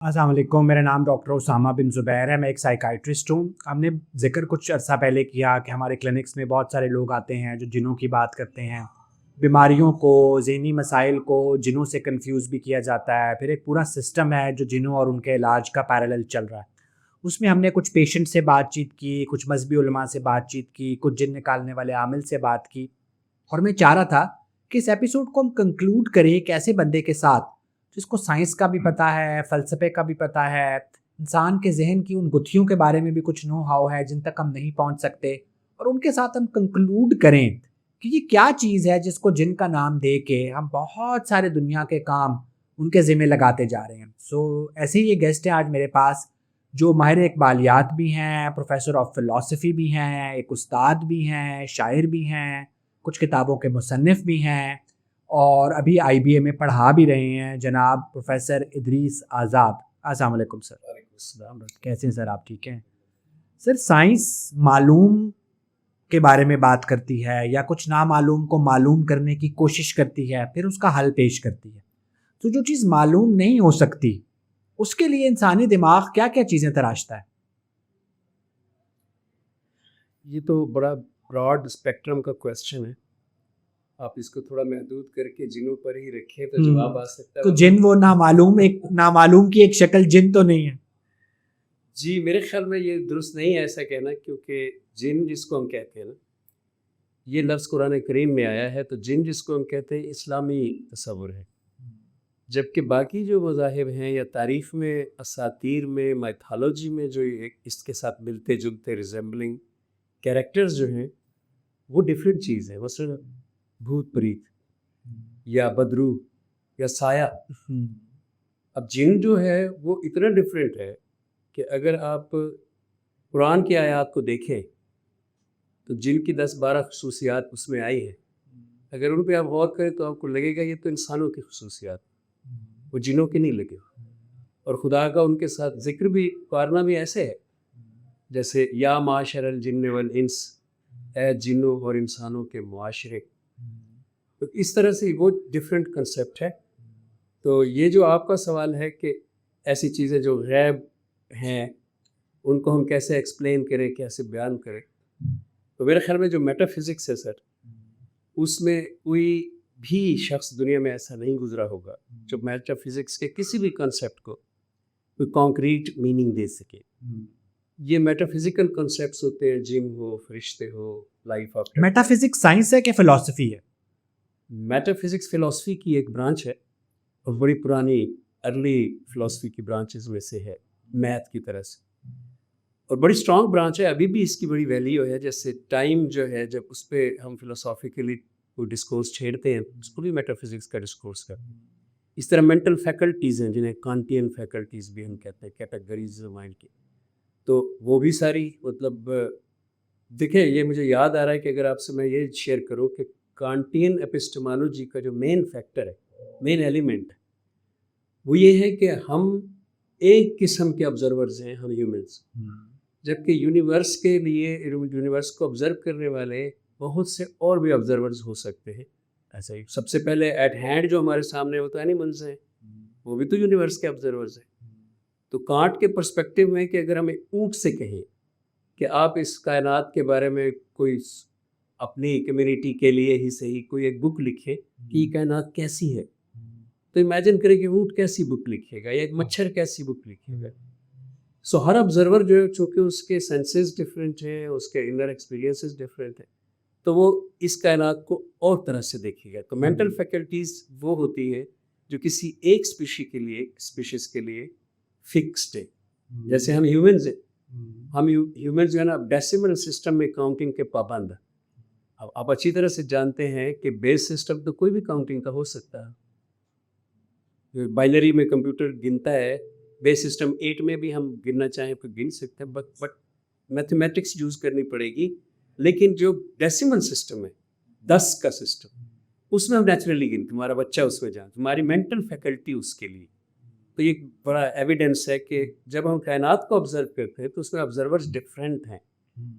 السلام علیکم، میرا نام ڈاکٹر اسامہ بن زبیر ہے، میں ایک سائیکائٹرسٹ ہوں۔ ہم نے ذکر کچھ عرصہ پہلے کیا کہ ہمارے کلینکس میں بہت سارے لوگ آتے ہیں جو جنوں کی بات کرتے ہیں، بیماریوں کو، ذہنی مسائل کو جنوں سے کنفیوز بھی کیا جاتا ہے۔ پھر ایک پورا سسٹم ہے جو جنوں اور ان کے علاج کا پیرالل چل رہا ہے۔ اس میں ہم نے کچھ پیشنٹ سے بات چیت کی، کچھ مذہبی علماء سے بات چیت کی، کچھ جن نکالنے والے عامل سے بات کی، اور میں چاہ رہا تھا کہ اس ایپیسوڈ کو ہم کنکلوڈ کریں ایک ایسے بندے کے ساتھ جس کو سائنس کا بھی پتہ ہے، فلسفے کا بھی پتہ ہے، انسان کے ذہن کی ان گتھیوں کے بارے میں بھی کچھ نو ہاؤ ہے جن تک ہم نہیں پہنچ سکتے، اور ان کے ساتھ ہم کنکلوڈ کریں کہ یہ کیا چیز ہے جس کو جن کا نام دے کے ہم بہت سارے دنیا کے کام ان کے ذمہ لگاتے جا رہے ہیں۔ ایسے ہی یہ گیسٹ ہیں آج میرے پاس جو ماہر اقبالیات بھی ہیں، پروفیسر آف فلسفی بھی ہیں، ایک استاد بھی ہیں، شاعر بھی ہیں، کچھ کتابوں کے مصنف بھی ہیں، اور ابھی آئی بی اے میں پڑھا بھی رہے ہیں، جناب پروفیسر ادریس آزاد۔ السلام علیکم سر۔ وعلیکم السلام۔ کیسے ہیں سر آپ؟ ٹھیک ہیں سر؟ سائنس معلوم کے بارے میں بات کرتی ہے یا کچھ نامعلوم کو معلوم کرنے کی کوشش کرتی ہے، پھر اس کا حل پیش کرتی ہے۔ تو جو چیز معلوم نہیں ہو سکتی اس کے لیے انسانی دماغ کیا کیا چیزیں تراشتا ہے؟ یہ تو بڑا براڈ اسپیکٹرم کا کویسچن ہے، آپ اس کو تھوڑا محدود کر کے جنوں پر ہی رکھیں تو جواب آ سکتا ہے۔ تو جن وہ نامعلوم کی ایک شکل جن تو نہیں ہے؟ جی میرے خیال میں یہ درست نہیں ہے ایسا کہنا، کیونکہ جن جس کو ہم کہتے ہیں نا، یہ لفظ قرآن کریم میں آیا ہے، تو جن جس کو ہم کہتے ہیں اسلامی تصور ہے، جبکہ باقی جو مذاہب ہیں یا تاریخ میں، اساطیر میں، مائتھالوجی میں جو اس کے ساتھ ملتے جلتے ریزمبلنگ کیریکٹرز جو ہیں وہ ڈیفرنٹ چیز ہے، مثلا بھوت پریت یا بدروح یا سایہ۔ اب جن جو ہے وہ اتنا ڈیفرنٹ ہے کہ اگر آپ قرآن کی آیات کو دیکھیں تو جن کی 10-12 خصوصیات اس میں آئی ہیں، اگر ان پہ آپ غور کریں تو آپ کو لگے گا یہ تو انسانوں کی خصوصیات، وہ جنوں کے نہیں لگے۔ اور خدا کا ان کے ساتھ ذکر بھی، قرآن بھی ایسے ہے جیسے یا معاشر الجن والانس، اے جنوں اور انسانوں کے معاشرے۔ تو اس طرح سے وہ ڈیفرنٹ کنسیپٹ ہے۔ تو یہ جو آپ کا سوال ہے کہ ایسی چیزیں جو غیب ہیں ان کو ہم کیسے ایکسپلین کریں، کیسے بیان کریں، تو میرے خیال میں جو میٹا فزکس ہے سر، اس میں کوئی بھی شخص دنیا میں ایسا نہیں گزرا ہوگا جو میٹا فزکس کے کسی بھی کنسیپٹ کو کوئی کانکریٹ میننگ دے سکے۔ یہ میٹا فزیکل کنسیپٹس ہوتے ہیں، جن ہو، فرشتے ہو، life after. Metaphysics science ہے کہ فلسفی ہے؟ میٹا فزکس فلسفی کی ایک برانچ ہے، اور بڑی پرانی ارلی فلسفی کی برانچز میں سے ہے، میتھ کی طرح سے، اور بڑی اسٹرانگ برانچ ہے۔ ابھی بھی اس کی بڑی ویلیو ہے۔ جیسے ٹائم جو ہے، جب اس پہ ہم فلسافیکلی کوئی ڈسکورس چھیڑتے ہیں اس کو بھی میٹا فزکس کا ڈسکورس کرتے ہیں۔ اس طرح مینٹل فیکلٹیز ہیں جنہیں کانٹین فیکلٹیز بھی ہم کہتے ہیں، کیٹیگریز مائنڈ کی، تو وہ بھی ساری مطلب دیکھیں، یہ مجھے یاد آ رہا ہے کہ اگر آپ سے میں یہ شیئر کروں کہ کانٹین ایپسٹمالوجی کا جو مین فیکٹر ہے، مین ایلیمنٹ ہے، وہ یہ ہے کہ ہم ایک قسم کے آبزرورز ہیں، ہم ہیومنس، جبکہ یونیورس کے لیے، یونیورس کو آبزرو کرنے والے بہت سے اور بھی آبزرورز ہو سکتے ہیں۔ ایسا ہی سب سے پہلے ایٹ ہینڈ جو ہمارے سامنے ہوتا ہے اینیملز ہیں، وہ بھی تو یونیورس کے آبزرورز ہیں۔ تو کانٹ کے پرسپیکٹیو میں کہ اگر ہمیں اونٹ سے کہیں کہ آپ اس کائنات کے بارے میں کوئی اپنی کمیونٹی کے لیے ہی صحیح کوئی ایک بک لکھے کہ یہ کائنات کیسی ہے، تو امیجن کریں کہ اونٹ کیسی بک لکھے گا یا ایک مچھر کیسی بک لکھے گا۔ سو ہر آبزرور جو ہے، چونکہ اس کے سینسز ڈفرینٹ ہیں، اس کے انر ایکسپیرینسز ڈفرینٹ ہیں، تو وہ اس کائنات کو اور طرح سے دیکھے گا۔ تو مینٹل فیکلٹیز وہ ہوتی ہیں جو کسی ایک اسپیشیز کے لیے فکسڈ ہے۔ جیسے ہم ہیومنز ہیں، ہم ہیومنز جو ہے نا ڈیسیمل سسٹم میں کاؤنٹنگ کے پابند ہیں۔ اب آپ اچھی طرح سے جانتے ہیں کہ بیس سسٹم تو کوئی بھی کاؤنٹنگ کا ہو سکتا ہے۔ بائنری میں کمپیوٹر گنتا ہے، بیس سسٹم 8 میں بھی ہم گننا چاہیں تو گن سکتے ہیں، بٹ میتھمیٹکس یوز کرنی پڑے گی۔ لیکن جو ڈیسیمل سسٹم ہے، 10 کا سسٹم، اس میں ہم نیچرلی گنتے، ہمارا بچہ اس میں جانتا، ہماری مینٹل فیکلٹی اس کے لیے۔ تو یہ بڑا ایویڈنس ہے کہ جب ہم کائنات کو آبزرو کرتے ہیں تو اس میں آبزرورز ڈفرینٹ ہیں۔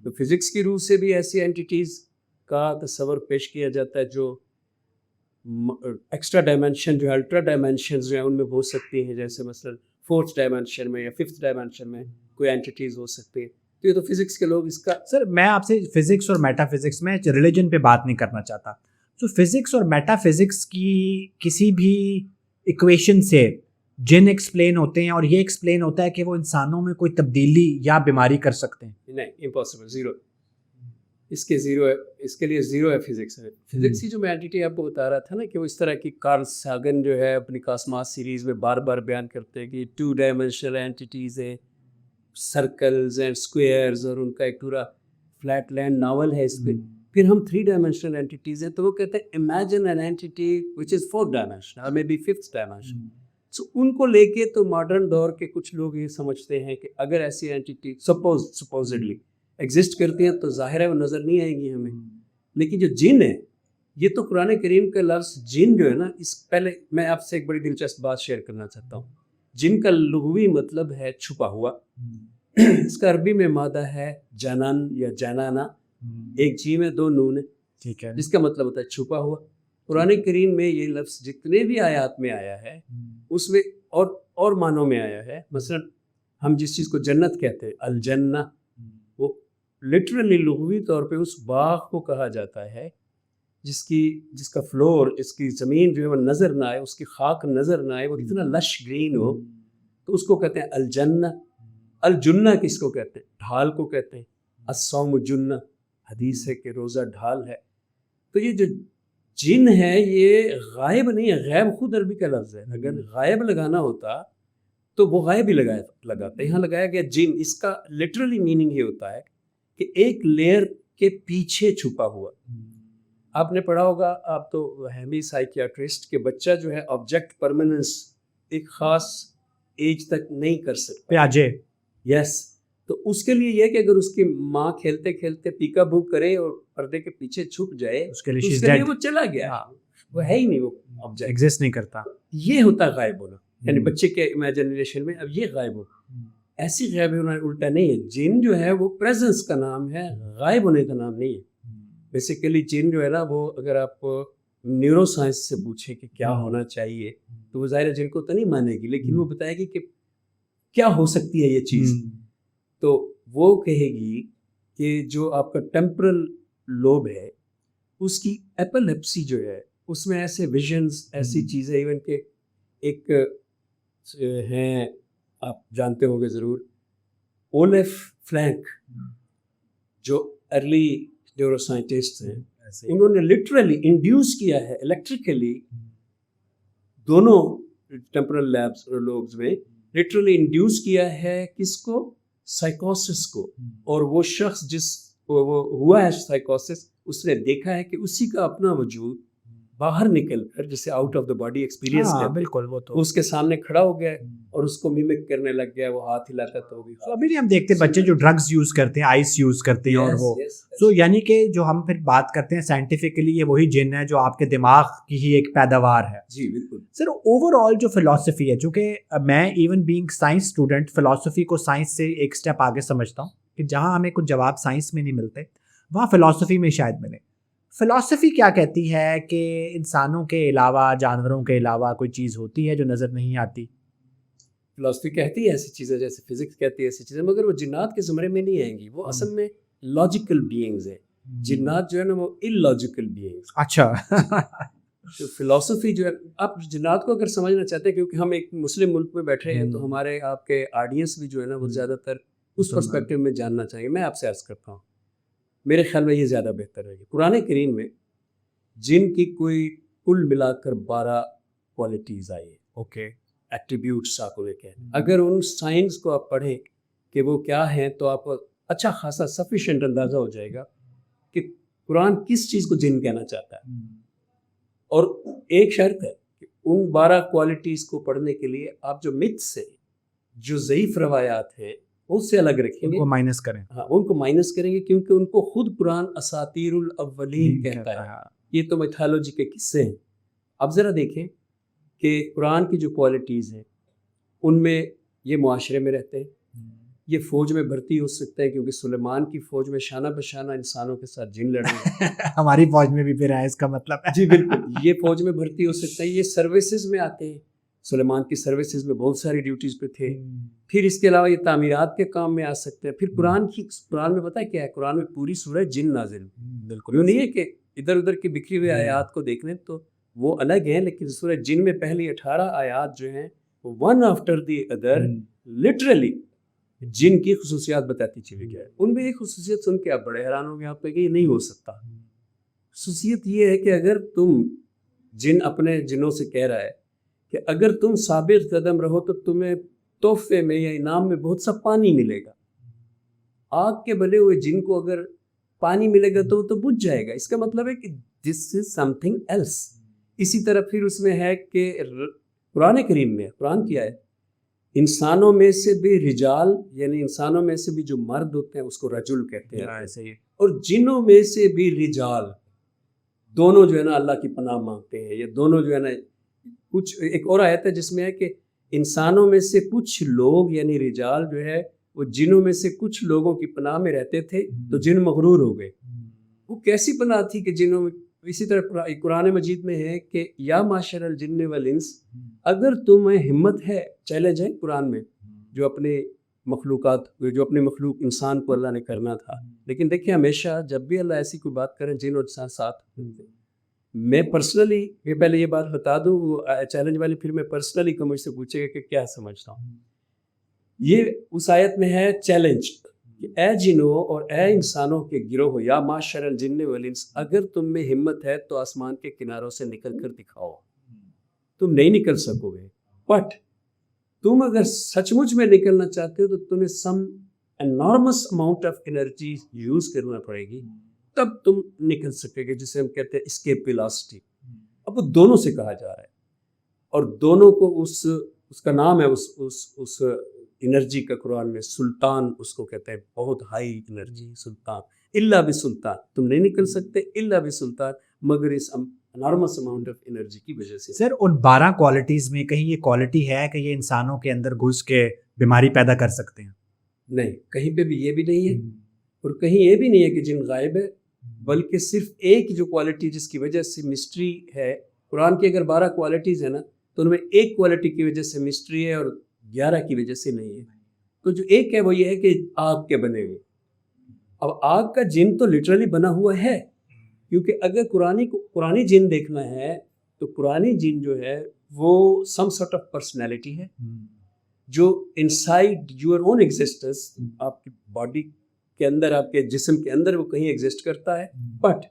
تو فزکس کی روح سے بھی ایسی اینٹیٹیز کا تصور پیش کیا جاتا ہے جو ایکسٹرا ڈائمینشن، جو الٹرا ڈائمینشنز جو ہیں ان میں ہو سکتی ہیں، جیسے مثلا 4th ڈائمینشن میں یا 5th ڈائمینشن میں کوئی اینٹیٹیز ہو سکتے ہیں. تو یہ تو فزکس کے لوگ اس کا. سر میں آپ سے فزکس اور میٹا فزکس میں ریلیجن پہ بات نہیں کرنا چاہتا. تو فزکس اور میٹا فزکس کی کسی بھی ایکویشن سے جن ایکسپلین ہوتے ہیں اور یہ ایکسپلین ہوتا ہے کہ وہ انسانوں میں کوئی تبدیلی یا بیماری کر سکتے ہیں؟ نہیں, امپاسبل, زیرو. اس کے زیرو ہے, اس کے لیے زیرو ہے فزکس میں. فزکس کی جو میں اینٹیٹی آپ کو بتا رہا تھا نا کہ وہ اس طرح کی کارل ساگن جو ہے اپنی کاسماس سیریز میں بار بار بیان کرتے ہیں کہ 2 ڈائمینشنل اینٹیٹیز ہیں, سرکلز اینڈ اسکوئرز, اور ان کا ایک پورا فلیٹ لینڈ ناول ہے اس پہ. پھر ہم 3 ڈائمینشنل اینٹیٹیز ہیں, تو وہ کہتے ہیں imagine an entity which is 4th dimension اور مے بی 5th ڈائمینشن. سو ان کو لے کے تو ماڈرن دور کے کچھ لوگ یہ سمجھتے ہیں کہ اگر ایسی اینٹیٹی سپوزڈلی ایگزسٹ کرتی ہیں تو ظاہر ہے وہ نظر نہیں آئیں گی ہمیں. لیکن جو جن ہے, یہ تو قرآن کریم کا لفظ جن جو ہے نا, اس پہلے میں آپ سے ایک بڑی دلچسپ بات شیئر کرنا چاہتا ہوں. جن کا لغوی مطلب ہے چھپا ہوا. اس کا عربی میں مادہ ہے جنان یا جنانا, ایک جی میں 2 نون ہے, ٹھیک ہے, جس کا مطلب ہوتا ہے چھپا ہوا. قرآن کریم میں یہ لفظ جتنے بھی آیات میں آیا ہے اس میں اور معنوں میں آیا ہے. مثلا ہم جس چیز کو جنت کہتے ہیں الجنہ, وہ لٹرلی لغوی طور پہ اس باغ کو کہا جاتا ہے جس کا فلور, جس کی زمین جو ہے وہ نظر نہ آئے, اس کی خاک نظر نہ آئے, وہ اتنا لش گرین ہو, تو اس کو کہتے ہیں الجنہ. الجنہ کس کو کہتے ہیں؟ ڈھال کو کہتے ہیں. الصوم جنہ, حدیث ہے کہ روزہ ڈھال ہے. تو یہ جو جن ہے یہ غائب نہیں ہے, غیب خود عربی کا لفظ ہے. اگر غائب لگانا ہوتا تو وہ غائب ہی لگاتے. یہاں لگایا گیا جن. اس کا لٹرلی میننگ یہ ہوتا ہے کہ ایک لیئر کے پیچھے چھپا ہوا. آپ نے پڑھا ہوگا, آپ تو ہیں بھی سائیکیاٹرسٹ, کہ بچہ جو ہے آبجیکٹ پرماننس ایک خاص ایج تک نہیں کر سکتا. پیاجے, یس. تو اس کے لیے یہ کہ اگر اس کی ماں کھیلتے کھیلتے پیکا بھو کرے اور پردے کے پیچھے چھپ جائے, اس کے لیے وہ چلا گیا, وہ ہے ہی نہیں, وہ آبجیکٹ ایگزسٹ نہیں کرتا. یہ ہوتا ہے غائب ہونا, یعنی بچے کے امیجنیشن میں اب یہ غائب ہو. ایسی غائب ہونا الٹا نہیں ہے. جن جو ہے وہ پریزنس کا نام ہے, غائب ہونے کا نام نہیں ہے. بیسیکلی جن جو ہے نا, وہ اگر آپ نیورو سائنس سے پوچھیں کہ کیا ہونا چاہیے, تو وہ ظاہر جن کو تو نہیں مانے گی, لیکن وہ بتائے گی کہ کیا ہو سکتی ہے یہ چیز. تو وہ کہے گی کہ جو آپ کا ٹیمپرل لوب ہے اس کی ایپیلیپسی جو ہے, اس میں ایسے ویژنز, ایسی چیزیں, ایون کہ ایک ہیں, آپ جانتے ہوں گے ضرور, اولف فلینک, جو ارلی نیورو سائنٹسٹ ہیں, انہوں نے لٹرلی انڈیوس کیا ہے الیکٹریکلی دونوں ٹیمپرل لوبز میں, لٹرلی انڈیوس کیا ہے کس کو؟ سائیکوسس کو. اور وہ شخص جس کو وہ ہوا ہے سائیکوسس, اس نے دیکھا ہے کہ اسی کا اپنا وجود باہر نکل کر, جسے out of the body experience کہتے ہیں, بالکل, وہ تو اس کے سامنے کھڑا ہو گیا اور اس کو میمک کرنے لگ گیا, وہ ہاتھ ہلاتا تو بھی. ابھی نہیں ہم دیکھتے بچے جو ڈرگز یوز کرتے ہیں, آئس یوز کرتے ہیں, اور وہ تو یعنی کہ جو ہم پھر بات کرتے ہیں سائنٹیفکلی, یہ وہی جن ہے جو آپ کے دماغ کی ہی ایک پیداوار ہے. جی بالکل. سر اوور آل جو فلاسفی ہے, چونکہ میں even being science student philosophy کو سائنس سے ایک اسٹیپ آگے سمجھتا ہوں, کہ جہاں ہمیں کچھ جواب سائنس میں نہیں ملتے وہاں فلاسفی میں شاید ملے. فلاسفی کیا کہتی ہے کہ انسانوں کے علاوہ, جانوروں کے علاوہ کوئی چیز ہوتی ہے جو نظر نہیں آتی؟ فلاسفی کہتی ہے ایسی چیزیں, جیسے فزکس کہتی ہے ایسی چیزیں, مگر وہ جنات کے زمرے میں نہیں آئیں گی. وہ اصل میں لاجیکل بینگز ہیں. جنات جو ہے نا وہ ان لاجیکل بینگز. اچھا. تو فلاسفی جو ہے, آپ جنات کو اگر سمجھنا چاہتے ہیں, کیونکہ ہم ایک مسلم ملک میں بیٹھے ہیں, تو ہمارے آپ کے آڈینس بھی جو ہے نا وہ زیادہ تر اس پرسپیکٹو میں جاننا چاہیں گے. میں آپ سے عرض کرتا ہوں, میرے خیال میں یہ زیادہ بہتر ہے. قرآن کریم میں جن کی کوئی کل ملا کر 12 کوالٹیز آئی ہیں. اوکے, ایٹریبیوٹس آپ کو کہتے ہیں. اگر ان سائنس کو آپ پڑھیں کہ وہ کیا ہیں, تو آپ کو اچھا خاصا سفیشینٹ اندازہ ہو جائے گا کہ قرآن کس چیز کو جن کہنا چاہتا ہے. اور ایک شرط ہے کہ ان 12 کوالٹیز کو پڑھنے کے لیے آپ جو متس ہیں, جو ضعیف روایات ہیں, اس سے الگ رکھیں گے, ان کو مائنس کریں. ہاں, ان کو مائنس کریں گے, کیونکہ ان کو خود قرآن اساطیر الاولین کہتا ہے. یہ تو میتھالوجی کے قصے ہیں. اب ذرا دیکھیں کہ قرآن کی جو کوالٹیز ہیں ان میں یہ معاشرے میں رہتے ہیں, یہ فوج میں بھرتی ہو سکتا ہے, کیونکہ سلیمان کی فوج میں شانہ بشانہ انسانوں کے ساتھ جن لڑیں گے. ہماری فوج میں بھی پھر ہے, اس کا مطلب ہے. جی بالکل, یہ فوج میں بھرتی ہو سکتا ہے. یہ سروسز میں آتے ہیں, سلیمان کی سروسز میں بہت ساری ڈیوٹیز پہ تھے. پھر اس کے علاوہ یہ تعمیرات کے کام میں آ سکتے ہیں. پھر قرآن میں پتہ ہے کیا ہے، قرآن میں پوری سورہ جن نازل. بالکل یوں نہیں ہے کہ ادھر ادھر کی بکھری ہوئی آیات کو دیکھ لیں تو وہ الگ ہیں، لیکن سورہ جن میں پہلی 18 آیات جو ہیں one after the other literally جن کی خصوصیات بتاتی چلی گئی. ان میں ایک خصوصیت سن کے آپ بڑے حیران ہو گے، آپ کہیں گے یہ نہیں ہو سکتا. خصوصیت یہ ہے کہ اگر تم جن اپنے جنوں سے کہہ رہا ہے کہ اگر تم ثابت قدم رہو تو تمہیں تحفے میں یا انعام میں بہت سا پانی ملے گا. آگ کے بلے ہوئے جن کو اگر پانی ملے گا تو وہ تو بجھ جائے گا. اس کا مطلب ہے کہ دس از سم تھنگ ایلس. اسی طرح پھر اس میں ہے کہ قرآن کریم میں، قرآن کیا ہے، انسانوں میں سے بھی رجال یعنی انسانوں میں سے بھی جو مرد ہوتے ہیں اس کو رجل کہتے ہیں ایسے ہی، اور جنوں میں سے بھی رجال، دونوں جو ہے نا اللہ کی پناہ مانگتے ہیں. یہ دونوں جو ہے نا کچھ ایک اور آیت ہے جس میں ہے کہ انسانوں میں سے کچھ لوگ یعنی رجال جو ہے وہ جنوں میں سے کچھ لوگوں کی پناہ میں رہتے تھے تو جن مغرور ہو گئے. وہ کیسی پناہ تھی کہ جنوں میں. اسی طرح قرآن مجید میں ہے کہ یا معاشر الجن والانس، اگر تمہیں ہمت ہے، چیلنج ہے قرآن میں، جو اپنے مخلوقات جو اپنے مخلوق انسان کو اللہ نے کرنا تھا. لیکن دیکھیں ہمیشہ جب بھی اللہ ایسی کوئی بات کریں جن اور انسان ساتھ. میں پرسنلی یہ پہلے یہ بات بتا دوں، وہ چیلنج والی پھر میں پرسنلی کو مجھ سے پوچھے گا کہ کیا سمجھتا ہوں. یہ اس آیت میں ہے چیلنج کہ اے جنوں اور اے انسانوں کے گروہ، یا معاشر الجن والانس، اگر تم میں ہمت ہے تو آسمان کے کناروں سے نکل کر دکھاؤ. تم نہیں نکل سکو گے، بٹ تم اگر سچ مچ میں نکلنا چاہتے ہو تو تمہیں some enormous amount of energy use کرنا پڑے گی، تب تم نکل سکے گے، جسے ہم کہتے ہیں اسکیپ ویلاسٹی. اب وہ دونوں سے کہا جا رہا ہے، اور دونوں کو اس کا نام ہے اس انرجی کا قرآن میں سلطان اس کو کہتے ہیں، بہت ہائی انرجی سلطان. الا بسلطان، تم نہیں نکل سکتے الا بسلطان، مگر اس انارمس اماؤنٹ آف انرجی کی وجہ سے. سر ان 12 کوالٹیز میں کہیں یہ کوالٹی ہے کہ یہ انسانوں کے اندر گھس کے بیماری پیدا کر سکتے ہیں؟ نہیں، کہیں پہ بھی یہ بھی نہیں ہے، اور کہیں یہ بھی نہیں ہے کہ جن غائب ہے، بلکہ صرف ایک جو کوالٹی جس کی وجہ سے مسٹری ہے. قرآن کی اگر 12 کوالٹیز ہیں نا تو ان میں ایک کوالٹی کی وجہ سے مسٹری ہے اور 11 کی وجہ سے نہیں ہے. تو جو ایک ہے وہ یہ ہے کہ آگ کے بنے ہوئے. اب آگ کا جن تو لٹرلی بنا ہوا ہے، کیونکہ اگر قرآنی جن دیکھنا ہے تو قرآنی جن جو ہے وہ سم سارٹ آف پرسنالٹی ہے جو انسائڈ یور اون ایگزسٹنس، آپ کی باڈی کے اندر، آپ کے جسم کے اندر وہ کہیں ایگزسٹ کرتا ہے. بٹ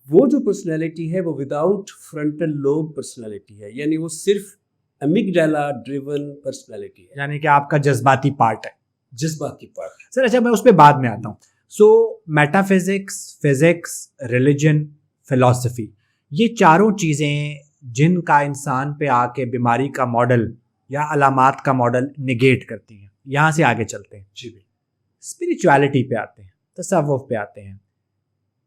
وہ جو پرسنالٹی ہے وہ وداؤٹ فرنٹل لوب پرسنالٹی ہے، یعنی وہ صرف امیگڈالا ڈریون پرسنالٹی ہے، یعنی کہ آپ کا جذباتی پارٹ ہے. جذباتی پارٹ. سر اچھا میں اس پہ بعد میں آتا ہوں. So metaphysics, physics, religion, philosophy, یہ چاروں چیزیں جن کا انسان پہ آ کے بیماری کا ماڈل یا علامات کا ماڈل نگیٹ کرتی ہیں. یہاں سے آگے چلتے ہیں. جی بالکل. اسپریچویلٹی پہ آتے ہیں، تصوف پہ آتے ہیں.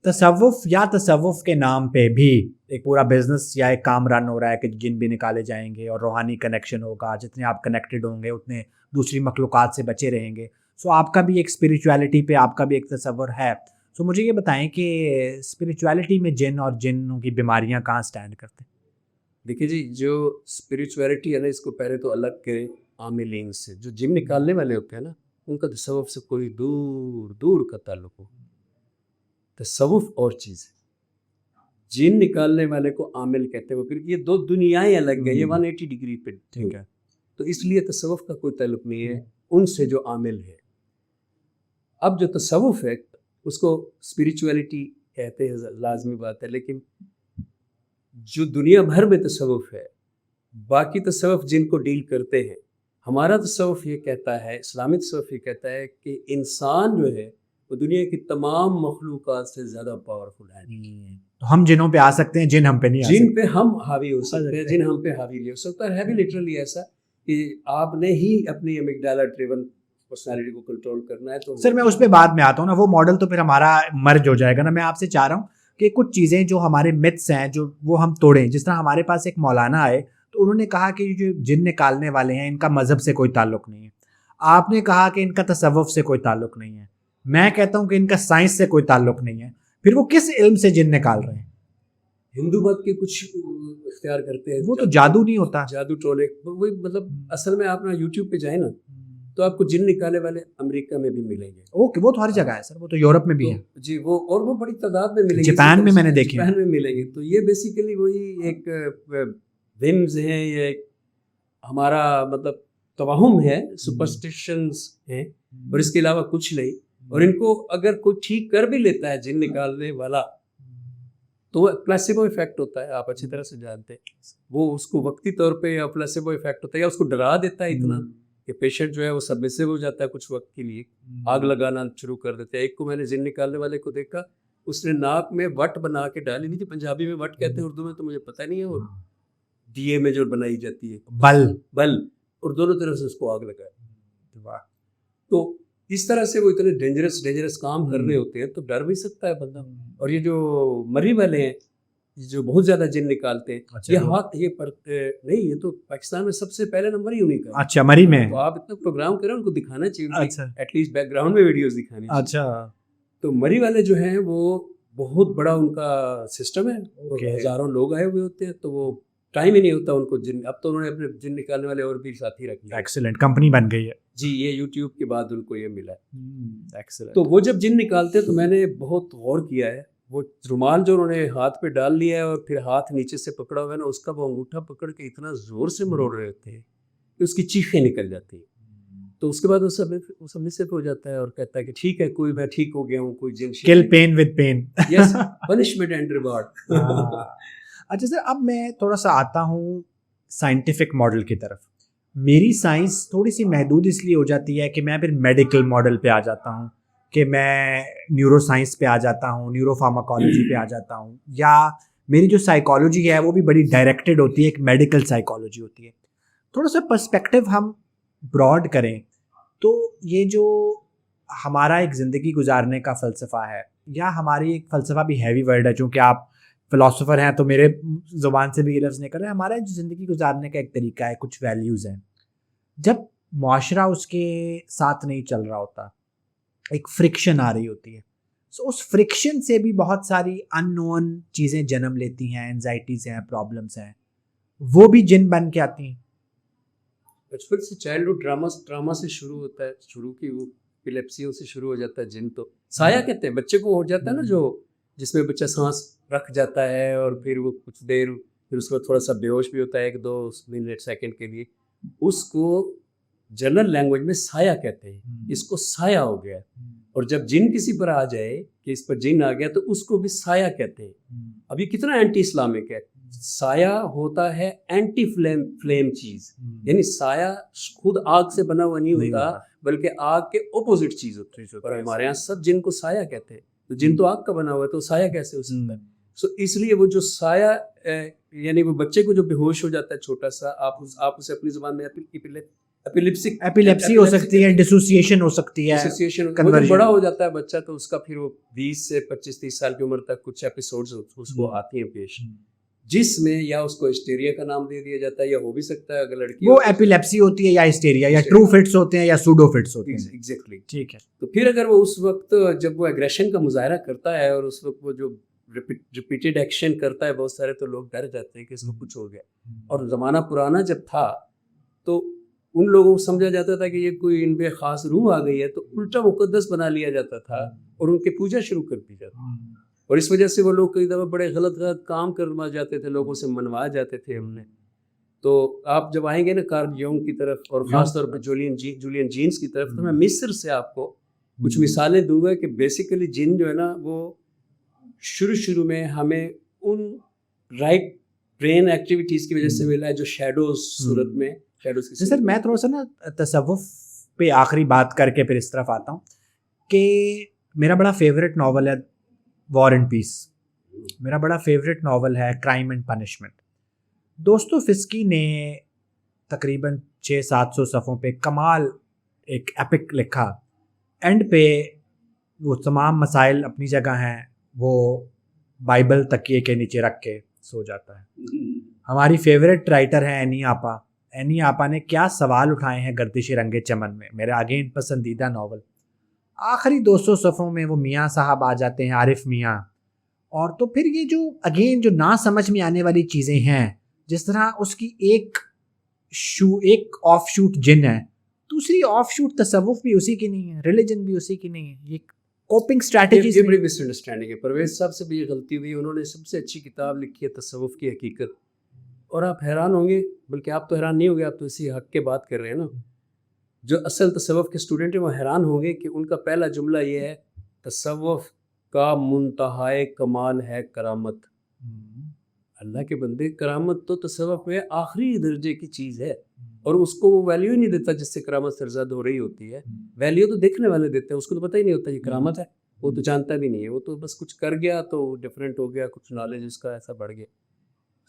تصوف کے نام پہ بھی ایک پورا بزنس یا ایک کام رن ہو رہا ہے کہ جن بھی نکالے جائیں گے اور روحانی کنیکشن ہوگا. جتنے آپ کنیکٹڈ ہوں گے اتنے دوسری مخلوقات سے بچے رہیں گے. سو آپ کا بھی ایک اسپریچویلٹی پہ آپ کا بھی ایک تصور ہے. سو مجھے یہ بتائیں کہ اسپریچویلٹی میں جن اور جنوں کی بیماریاں کہاں سٹینڈ کرتے ہیں؟ دیکھیے جی، جو اسپریچویلٹی ہے نا، اس کو پہلے تو الگ کریں عاملین سے. جو جن نکالنے والے ہوتے ہیں نا ان کا تصوف سے کوئی دور دور کا تعلق ہو. تصوف اور چیز ہے، جن نکالنے والے کو عامل کہتے ہیں. وہ پھر یہ دو دنیایں الگ ہیں، یہ 180 ڈگری پہ ٹھیک ہے. تو اس لیے تصوف کا کوئی تعلق نہیں ہے ان سے جو عامل ہے. اب جو تصوف ہے اس کو اسپریچویلٹی کہتے ہیں، لازمی بات ہے. لیکن جو دنیا بھر میں تصوف ہے، باقی تصوف جن کو ڈیل کرتے ہیں، ہمارا تصوف یہ کہتا ہے، اسلامی تصوف یہ کہتا ہے کہ انسان جو ہے وہ دنیا کی تمام مخلوقات سے زیادہ پاورفل ہے. تو ہم جنوں پہ آ سکتے ہیں، جن ہم پہ نہیں آ سکتے. جن پہ ہم حاوی ہو سکتے ہیں، جن ہم پہ حاوی نہیں ہو سکتا ہے. بھی لٹرلی ایسا کہ آپ نے ہی اپنی امیگڈالا ڈریون پرسنالٹی کو کنٹرول کرنا ہے. تو سر میں اس پہ بعد میں آتا ہوں نا، وہ ماڈل تو پھر ہمارا مرج ہو جائے گا نا. میں آپ سے چاہ رہا ہوں کہ کچھ چیزیں جو ہمارے متس ہیں جو وہ ہم توڑیں. جس طرح ہمارے پاس ایک مولانا آئے تو انہوں نے کہا کہ جو جن نکالنے والے ہیں ان کا مذہب سے کوئی تعلق نہیں ہے. آپ نے کہا کہ ان کا تصوف سے کوئی تعلق نہیں ہے. میں کہتا ہوں کہ ان کا سائنس سے کوئی تعلق نہیں ہے. پھر وہ کس علم سے جن نکال رہے ہیں؟ ہندو مت کے کچھ اختیار کرتے ہیں. وہ تو جادو نہیں ہوتا. جادو ٹولے وہی مطلب اصل میں آپ نا یوٹیوب پہ جائیں نا تو آپ کو جن نکالنے والے امریکہ میں بھی ملیں گے. اوکے, وہ تو ہر جگہ ہے سر, وہ تو یورپ میں بھی ہے جی, وہ اور وہ بڑی تعداد میں ملیں گے. جاپان میں میں نے دیکھے, جاپان میں ملیں گے. تو یہ بیسیکلی وہی ایک ومز ہیں, یہ ایک ہمارا مطلب توہم ہے, سپرسٹیشنز ہیں, اور اس کے علاوہ کچھ نہیں. اور ان کو اگر کوئی ٹھیک کر بھی لیتا ہے جن نکالنے والا تو وہ پلیسیبو ایفیکٹ ہوتا ہے, آپ اچھی طرح سے جانتے ہیں. وہ اس کو وقتی طور پہ یا پلیسیبو ایفیکٹ ہوتا ہے, یا اس کو ڈرا دیتا ہے اتنا کہ پیشنٹ جو ہے وہ سبمسو ہو جاتا ہے کچھ وقت کے لیے, آگ لگانا شروع کر دیتے ہیں. ایک کو میں نے جن نکالنے والے کو دیکھا, اس نے ناک میں وٹ بنا کے ڈالی نہیں تھی, پنجابی میں وٹ کہتے ہیں, اردو میں تو مجھے پتہ نہیں ہے, اور دیے میں جو بنائی جاتی ہے بل, اور دونوں طرف سے اس کو آگ لگایا. تو اس طرح سے وہ اتنے ڈینجرس کام کر رہے ہوتے ہیں تو ڈر بھی سکتا ہے بندہ. اور یہ جو مری والے ہیں جو بہت زیادہ جن نکالتے ہیں, یہ ہاتھ یہ پر نہیں, یہ تو پاکستان میں سب سے پہلے نمبر ہی انہیں کا. اچھا, مری میں تو آپ اتنا پروگرام کریں, ان کو دکھانا چاہیے, ایٹ لیسٹ بیک گراؤنڈ میں ویڈیوز دکھانی. اچھا, تو مری والے جو ہیں وہ بہت بڑا ان کا سسٹم ہے, ہزاروں لوگ آئے ہوئے ہوتے ہیں, تو وہ ٹائم ہی نہیں ہوتا ان کو جن. اب تو انہوں نے اپنے جن نکالنے والے اور بھی ساتھی رکھ لیا. ایکسلنٹ, کمپنی بن گئی ہے جی, یہ یوٹیوب کے بعد ان کو یہ ملا ہے. ایکسلنٹ. تو وہ جب جن نکالتے ہیں تو میں نے بہت غور کیا ہے, وہ رومال جو انہوں نے ہاتھ پہ ڈال لیا ہے اور پھر ہاتھ نیچے سے پکڑا ہوا ہے نا, اس کا وہ انگوٹھا پکڑ کے اتنا زور سے مروڑ رہے ہوتے ہیں کہ اس کی چیخیں نکل جاتی ہیں. تو اس کے بعد وہ سب ہو جاتا ہے اور کہتا ہے کہ ٹھیک ہے, کوئی میں ٹھیک ہو گیا ہوں, کوئی جن کل pain with pain. Yes, punishment and reward. اچھا سر, اب میں تھوڑا سا آتا ہوں سائنٹیفک ماڈل کی طرف. میری سائنس تھوڑی سی محدود اس لیے ہو جاتی ہے کہ میں پھر میڈیکل ماڈل پہ آ جاتا ہوں, کہ میں نیورو سائنس پہ آ جاتا ہوں, نیورو فارماکالوجی پہ آ جاتا ہوں, یا میری جو سائیکالوجی ہے وہ بھی بڑی ڈائریکٹڈ ہوتی ہے, ایک میڈیکل سائیکالوجی ہوتی ہے. تھوڑا سا پرسپیکٹیو ہم براڈ کریں تو یہ جو ہمارا ایک زندگی گزارنے کا فلسفہ ہے, یا ہماری ایک فلسفہ بھی ہیوی ورڈ ہے چونکہ آپ فلاسفر ہیں تو میرے زبان سے بھی یہ لفظ نکل رہا ہے, ہمارا جو زندگی گزارنے کا ایک طریقہ ہے, کچھ ویلیوز ہیں. جب معاشرہ اس کے ساتھ نہیں چل رہا ہوتا, ایک فرکشن آ رہی ہوتی ہے, سو اس فرکشن سے بھی بہت ساری ان نون چیزیں جنم لیتی ہیں, اینزائٹیز ہیں, پرابلمس ہیں, وہ بھی جن بن کے آتی ہیں. بچپن سے چائلڈہڈ ڈراما سے شروع ہوتا ہے, شروع کی وہ ایپیلیپسیوں سے شروع ہو جاتا ہے. جن تو سایہ کہتے ہیں, بچے کو ہو جاتا ہے نا, جو جس میں بچہ سانس رکھ جاتا ہے اور پھر وہ کچھ دیر پھر اس کو تھوڑا سا بے ہوش بھی ہوتا ہے 1-2 منٹ سیکنڈ کے لیے, اس کو جنرل لینگویج میں سایہ کہتے ہیں. اس کو سایہ ہو گیا. اور جب جن کسی پر آ جائے کہ اس پر جن آ گیا تو اس کو بھی سایہ کہتے ہیں. اب یہ کتنا اینٹی اسلامک ہے. سایہ ہوتا ہے اینٹی فلیم چیز, یعنی سایہ خود آگ سے بنا ہوا نہیں ہوتا بلکہ آگ کے اپوزٹ چیز ہوتی ہے. اور ہمارے یہاں سب جن کو سایہ کہتے ہیں. تو جن تو آگ کا بنا ہوا ہے تو سایہ کیسے ہو سکتا ہے؟ سو اس لیے وہ جو سایہ یعنی وہ بچے کو جو بے ہوش ہو جاتا ہے چھوٹا سا, آپ اسے اپنی زبان میں ایپیلیپسی ہو سکتی ہے, ڈسوسیشن ہو سکتی ہے. وہ جب بڑا ہو جاتا ہے بچہ تو اس کا پھر وہ 20 سے 25-30 سال کی عمر تک کچھ ایپیسوڈز اس کو آتی ہیں پیش, جس میں یا اس کو ہسٹیریا کا نام دے دیا جاتا ہے, یا ہو بھی سکتا ہے اگر لڑکی وہ ایپیلیپسی ہوتی ہے یا ہسٹیریا, یا ٹرو فٹس ہوتے ہیں یا سوڈو فٹس ہوتے ہیں. ایگزیکٹلی, ٹھیک ہے. تو پھر اگر وہ اس وقت جب وہ ایگریشن کا مظاہرہ کرتا ہے اور اس وقت وہ جو ریپیٹیڈ ایکشن کرتا ہے بہت سارے, تو لوگ ڈر جاتے ہیں کہ اس کو کچھ ہو گیا. اور زمانہ پرانا جب تھا تو ان لوگوں کو سمجھا جاتا تھا کہ یہ کوئی ان پہ خاص روح آ گئی ہے, تو الٹا مقدس بنا لیا جاتا تھا اور ان کی پوجا شروع کر دی جاتی. اور اس وجہ سے وہ لوگ کئی دفعہ بڑے غلط کام کروا جاتے تھے, لوگوں سے منوا جاتے تھے ہم نے. تو آپ جب آئیں گے نا کارل یونگ کی طرف اور خاص طور پہ جولین جینز کی طرف, تو میں مصر سے آپ کو کچھ مثالیں دوں گا کہ بیسیکلی جن جو ہے نا وہ شروع میں ہمیں ان رائٹ برین ایکٹیویٹیز کی وجہ سے ملا ہے جو شیڈوز صورت میں شیڈوز کی. سر میں تھوڑا سا نا تصوف پہ آخری بات کر کے پھر اس طرف آتا ہوں کہ میرا بڑا فیوریٹ ناول ہے وار اینڈ پیس. میرا بڑا فیوریٹ ناول ہے کرائم اینڈ پنشمنٹ. دوستویفسکی نے تقریباً 600-700 صفحوں پہ کمال ایک ایپک لکھا. اینڈ پہ وہ تمام مسائل اپنی جگہ ہیں, وہ بائبل تکیے کے نیچے رکھ کے سو جاتا ہے. ہماری فیوریٹ رائٹر ہیں اینی آپا. اینی آپا نے کیا سوال اٹھائے ہیں گردش رنگ چمن میں, میرا اگین پسندیدہ ناول. آخری 200 صفحوں میں وہ میاں صاحب آ جاتے ہیں, عارف میاں, اور تو پھر یہ جو اگین جو نہ سمجھ میں آنے والی چیزیں ہیں، جس طرح اس کی ایک آف شوٹ جن ہے، دوسری آف شوٹ تصوف بھی اسی کی نہیں ہے، ریلیجن بھی اسی کی نہیں ہے، یہ کوپنگ اسٹریٹجیز یہ بڑی مس انڈرسٹینڈنگ ہے. پرویز صاحب سے بھی یہ غلطی ہوئی. انہوں نے سب سے اچھی کتاب لکھی ہے تصوف کی حقیقت. اور آپ حیران ہوں گے، بلکہ آپ تو حیران نہیں ہوں گے، آپ تو اسی حق کے بات کر رہے ہیں نا. جو اصل تصوف کے اسٹوڈنٹ ہیں وہ حیران ہوں گے کہ ان کا پہلا جملہ یہ ہے، تصوف کا منتہائے کمال ہے کرامت. اللہ کے بندے، کرامت تو تصوف میں آخری درجے کی چیز ہے، اور اس کو وہ ویلیو ہی نہیں دیتا جس سے کرامت سرزد ہو رہی ہوتی ہے. ویلیو تو دیکھنے والے دیتے ہیں، اس کو تو پتہ ہی نہیں ہوتا یہ کرامت ہے، وہ تو جانتا بھی نہیں ہے، وہ تو بس کچھ کر گیا تو ڈفرینٹ ہو گیا، کچھ نالج اس کا ایسا بڑھ گیا.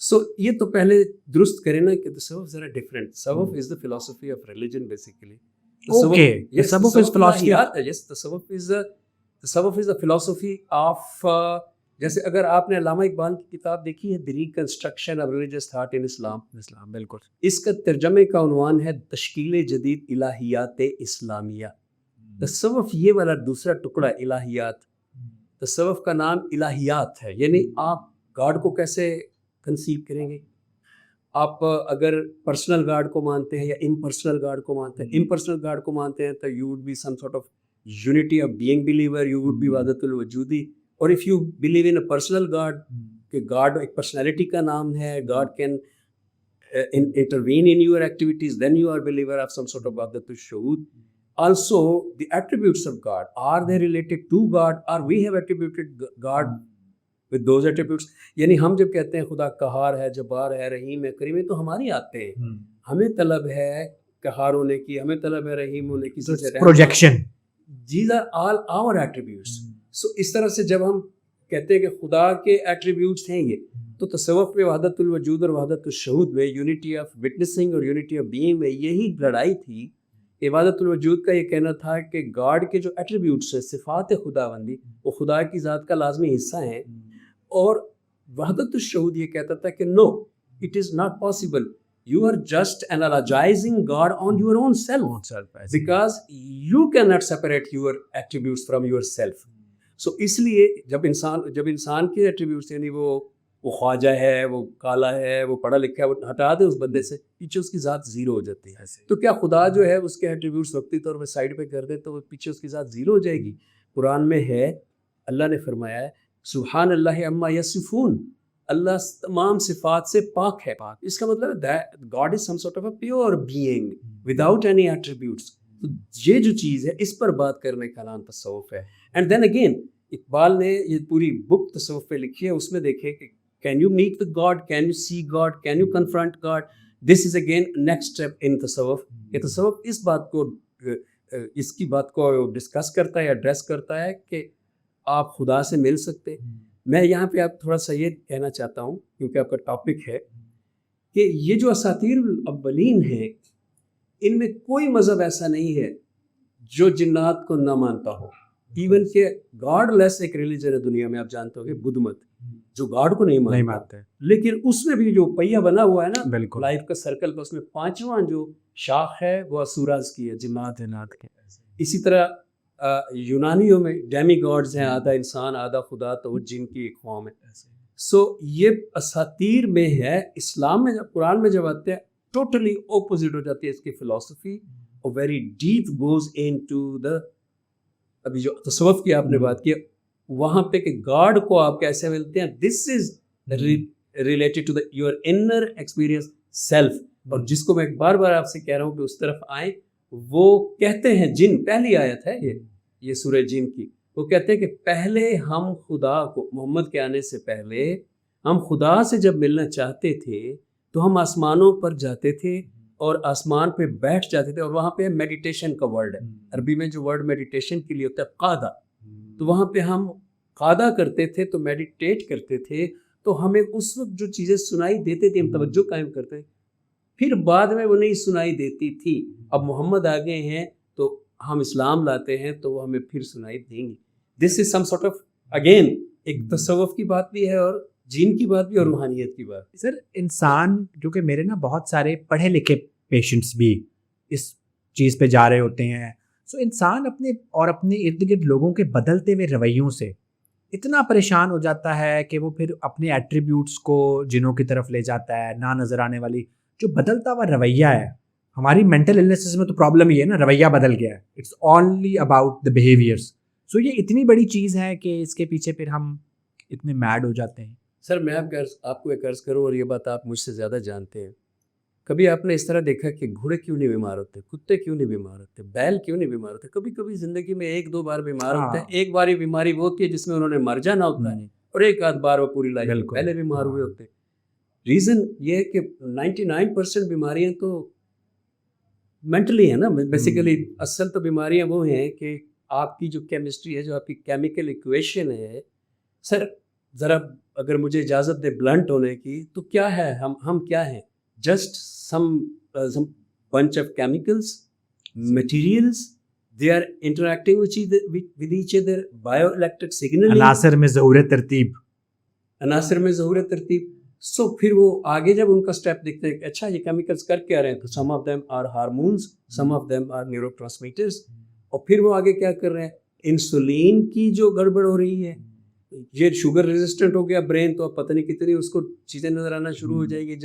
سو یہ تو پہلے درست کریں نا کہ تصوف ذرا ڈفرینٹ. تصوف is the philosophy of religion basically. تصوف از دا فلاسفی آف، جیسے اگر آپ نے علامہ اقبال کی کتاب دیکھی ہے the reconstruction of religious thought in Islam, بالکل اس کا ترجمے کا عنوان ہے تشکیل جدید الہیات اسلامیہ. تصوف یہ والا دوسرا ٹکڑا الہیات، تصوف کا نام الہیات ہے. یعنی آپ گاڈ کو کیسے کنسیو کریں گے؟ آپ اگر پرسنل گاڈ کو مانتے ہیں یا امپرسنل گاڈ کو مانتے ہیں. امپرسنل گاڈ کو مانتے ہیں تو you would be some sort of unity of being believer, you would be وحدت الوجودی. اور if you believe in a personal god, کہ گاڈ ایک پرسنالٹی کا نام ہے، God can intervene in your activities, then you are a believer of some sort of wahdatul shuhud. Also, the attributes of God, are they related to God, or we have attributed God with those attributes? یعنی ہم جب کہتے ہیں خدا قہار ہے، جبار ہے، رحیم ہے، کریم ہے، تو ہماری آتے ہیں. ہمیں طلب ہے قہار ہونے کی، ہمیں طلب ہے رحیم ہونے کی، projection. These are all our attributes. So اس طرح سے جب ہم کہتے ہیں کہ خدا کے ایٹریبیوٹس ہیں یہ، تو تصوف میں وحدت الوجود اور وحدت الشہود میں، یونٹی آف وٹنسنگ اور یونٹی آف بینگ میں یہی لڑائی تھی. وحدت الوجود کا یہ کہنا تھا کہ گاڈ کے جو ایٹریبیوٹس ہیں، صفات خداوندی، وہ خدا کی ذات کا لازمی حصہ ہیں. اور وحدت الشہود یہ کہتا تھا کہ no, it is not possible, you are just analysing God on your own self, because you can not separate your attributes from your self. So اس لیے جب انسان کے ایٹریبیوٹس، یعنی وہ خواجہ ہے، وہ کالا ہے، وہ پڑھا لکھا ہے، وہ ہٹا دے اس بندے سے، پیچھے اس کی ذات زیرو ہو جاتی ہے. تو کیا خدا جو ہے اس کے ایٹریبیوٹس وقتی طور پہ سائڈ پہ کر دے تو پیچھے اس کی ذات زیرو ہو جائے گی؟ قرآن میں ہے، اللہ نے فرمایا ہے سبحان اللہ عما یصفون، اللہ تمام صفات سے پاک ہے. اس کا مطلب ہے God is some sort of a pure being without any attributes. تو یہ جو چیز ہے اس پر بات کرنے کا نام تصوف ہے. اینڈ دین اگین اقبال نے یہ پوری بک تصوف پہ لکھی ہے، اس میں دیکھیں کہ can you meet with God, can you see God, can you confront God? This is again next step in تصوف. کہ تصوف اس کی بات کو ڈسکس کرتا ہے، ایڈریس کرتا ہے کہ آپ خدا سے مل سکتے. میں یہاں پہ آپ تھوڑا سا یہ کہنا چاہتا ہوں کیونکہ آپ کا ٹاپک ہے کہ یہ جو اساطیر الاولین ہیں، ان میں کوئی مذہب ایسا نہیں ہے جو جنات کو نہ مانتا ہو. ایون کہ گاڈ لیس ایک ریلیجن ہے دنیا میں، آپ جانتے ہو گے بدھ مت، جو گاڈ کو نہیں مانتے، لیکن اس میں بھی جو پہیا بنا ہوا ہے نا، بالکل لائف کا سرکل کا، اس میں پانچواں جو شاخ ہے وہ اسوراز کی ہے، جنات کے. اسی طرح یونانیوں میں ڈیمی گاڈز ہیں، آدھا انسان آدھا خدا، تو وہ جن کی ایک قوم ہے. سو یہ اساطیر میں ہے. اسلام میں جب قرآن میں جب آتے ہیں ٹوٹلی اپوزٹ ہو جاتی ہے اس کی فلسفی، اور very deep goes into the, ابھی جو تصوف کی آپ نے بات کی وہاں پہ کہ گاڈ کو آپ کیسے ملتے ہیں، this is related to your inner experience self. اور جس کو میں بار بار آپ سے کہہ رہا ہوں کہ اس طرف آئیں، وہ کہتے ہیں جن، پہلی آیت ہے یہ سورہ جن کی، وہ کہتے ہیں کہ پہلے ہم خدا کو، محمد کے آنے سے پہلے ہم خدا سے جب ملنا چاہتے تھے تو ہم آسمانوں پر جاتے تھے اور آسمان پہ بیٹھ جاتے تھے، اور وہاں پہ میڈیٹیشن کا ورڈ ہے، عربی میں جو ورڈ میڈیٹیشن کے لیے ہوتا ہے قادہ، تو وہاں پہ ہم قادہ کرتے تھے، تو میڈیٹیٹ کرتے تھے، تو ہمیں اس وقت جو چیزیں سنائی دیتے تھے ہم توجہ قائم کرتے تھے، پھر بعد میں وہ نہیں سنائی دیتی تھی. اب محمد آ گئے ہیں تو ہم اسلام لاتے ہیں تو وہ ہمیں پھر سنائی دیں گی. دس از سم سارٹ آف اگین ایک تصوف کی بات بھی ہے اور جین کی بات بھی اور روحانیت کی بات. سر انسان جو کہ میرے نا بہت سارے پڑھے لکھے پیشنٹس بھی اس چیز پہ جا رہے ہوتے ہیں، سو انسان اپنے ارد گرد لوگوں کے بدلتے ہوئے رویوں سے اتنا پریشان ہو جاتا ہے کہ وہ پھر اپنے ایٹریبیوٹس کو جنوں کی طرف لے جاتا ہے. نہ نظر آنے والی جو بدلتا ہوا رویہ ہے, ہماری مینٹل النیسز میں تو پرابلم یہ ہے نا, رویہ بدل گیا ہے. It's only about the behaviours. So یہ اتنی بڑی چیز ہے کہ اس کے پیچھے پھر ہم اتنے میڈ ہو جاتے ہیں. سر میں آپ کو ایک عرض کروں, اور یہ بات آپ مجھ سے زیادہ جانتے ہیں. کبھی آپ نے اس طرح دیکھا کہ گھوڑے کیوں نہیں بیمار ہوتے, کتے کیوں نہیں بیمار ہوتے, بیل کیوں نہیں بیمار ہوتے؟ کبھی کبھی زندگی میں 1-2 بار بیمار ہوتے ہیں. ایک بار بیماری وہ ہوتی ہے جس میں انہوں نے مر جانا ہوتا ہے, اور ایک آدھ بار وہ پوری لائف میں پہلے بیمار ہوئے ہوتے ہیں. ریزن یہ ہے کہ 99% بیماریاں تو مینٹلی ہیں نا. بیسیکلی اصل تو بیماریاں وہ ہیں کہ آپ کی جو کیمسٹری ہے, جو آپ کی کیمیکل ایکویشن ہے. سر ذرا اگر مجھے اجازت دے بلنٹ ہونے کی, تو کیا ہے ہم کیا ہیں؟ Just some bunch of chemicals, materials, they are interacting with each other, bioelectric signaling. عناصر میں ظہور ترتیب, عناصر میں ظہور ترتیب. سو پھر وہ آگے جب ان کا اسٹیپ دیکھتے ہیں کہ اچھا یہ کیمیکلز کر کے آ رہے ہیں, تو some of them are hormones, some of them are neurotransmitters. اور پھر وہ آگے کیا کر رہے ہیں, انسولین کی جو گڑبڑ ہو رہی ہے, یہ شوگر ریزسٹنٹ ہو گیا برین, تو اب پتہ نہیں کتنی اس کو چیزیں نظر آنا شروع ہو جائے گی.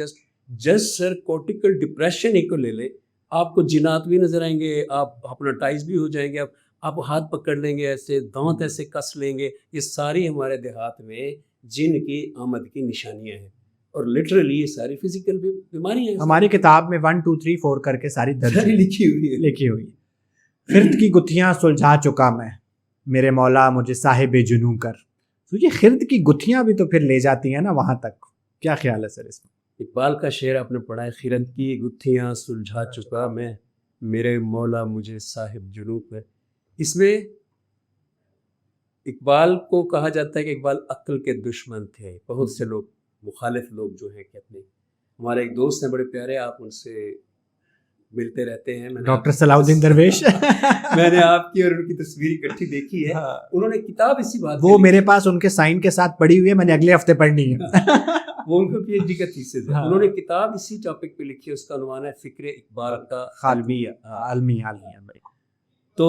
جسٹ سر کورٹیکل ڈپریشن ہی کو لے لے, آپ کو جنات بھی نظر آئیں گے, آپ ہپنوٹائز بھی ہو جائیں گے, آپ ہاتھ پکڑ لیں گے ایسے, دانت ایسے کس لیں گے. یہ ساری ہمارے دیہات میں جن کی آمد کی نشانیاں ہیں, اور لٹرلی یہ ساری فزیکل بیماریاں ہیں. ہماری کتاب میں 1 2 3 4 کر کے ساری درج لکھی ہوئی ہے. خرد کی گتھیاں سلجھا چکا میں, میرے مولا مجھے صاحب جنوں کر. تو یہ خرد کی گتھیاں بھی تو پھر لے جاتی ہیں نا وہاں تک. کیا خیال ہے سر اس میں؟ اقبال کا شعر آپ نے پڑھا ہے, خرد کی گتھیاں سلجھا چکا میں, میرے مولا مجھے صاحب جنوں کر. اس میں اقبال کو کہا جاتا ہے کہ اقبال عقل کے دشمن تھے. بہت سے لوگ مخالف لوگ جو ہیں کہتے ہیں, ہمارے ایک دوست ہیں بڑے پیارے, آپ ان سے ملتے رہتے ہیں, ڈاکٹر صلاح الدین درویش. میں نے آپ کی اور ان کی تصویر اکٹھی دیکھی ہے. انہوں نے کتاب اسی بات, وہ میرے پاس ان کے سائن کے ساتھ پڑھی ہوئی ہے, میں نے اگلے ہفتے پڑھنی ہے. وہ ان کو پی ایچ ڈی کا تھیسس ہے. انہوں نے کتاب اسی ٹاپک پہ لکھی ہے, اس کا عنوان ہے فکر اقبال کا عالمیہ. تو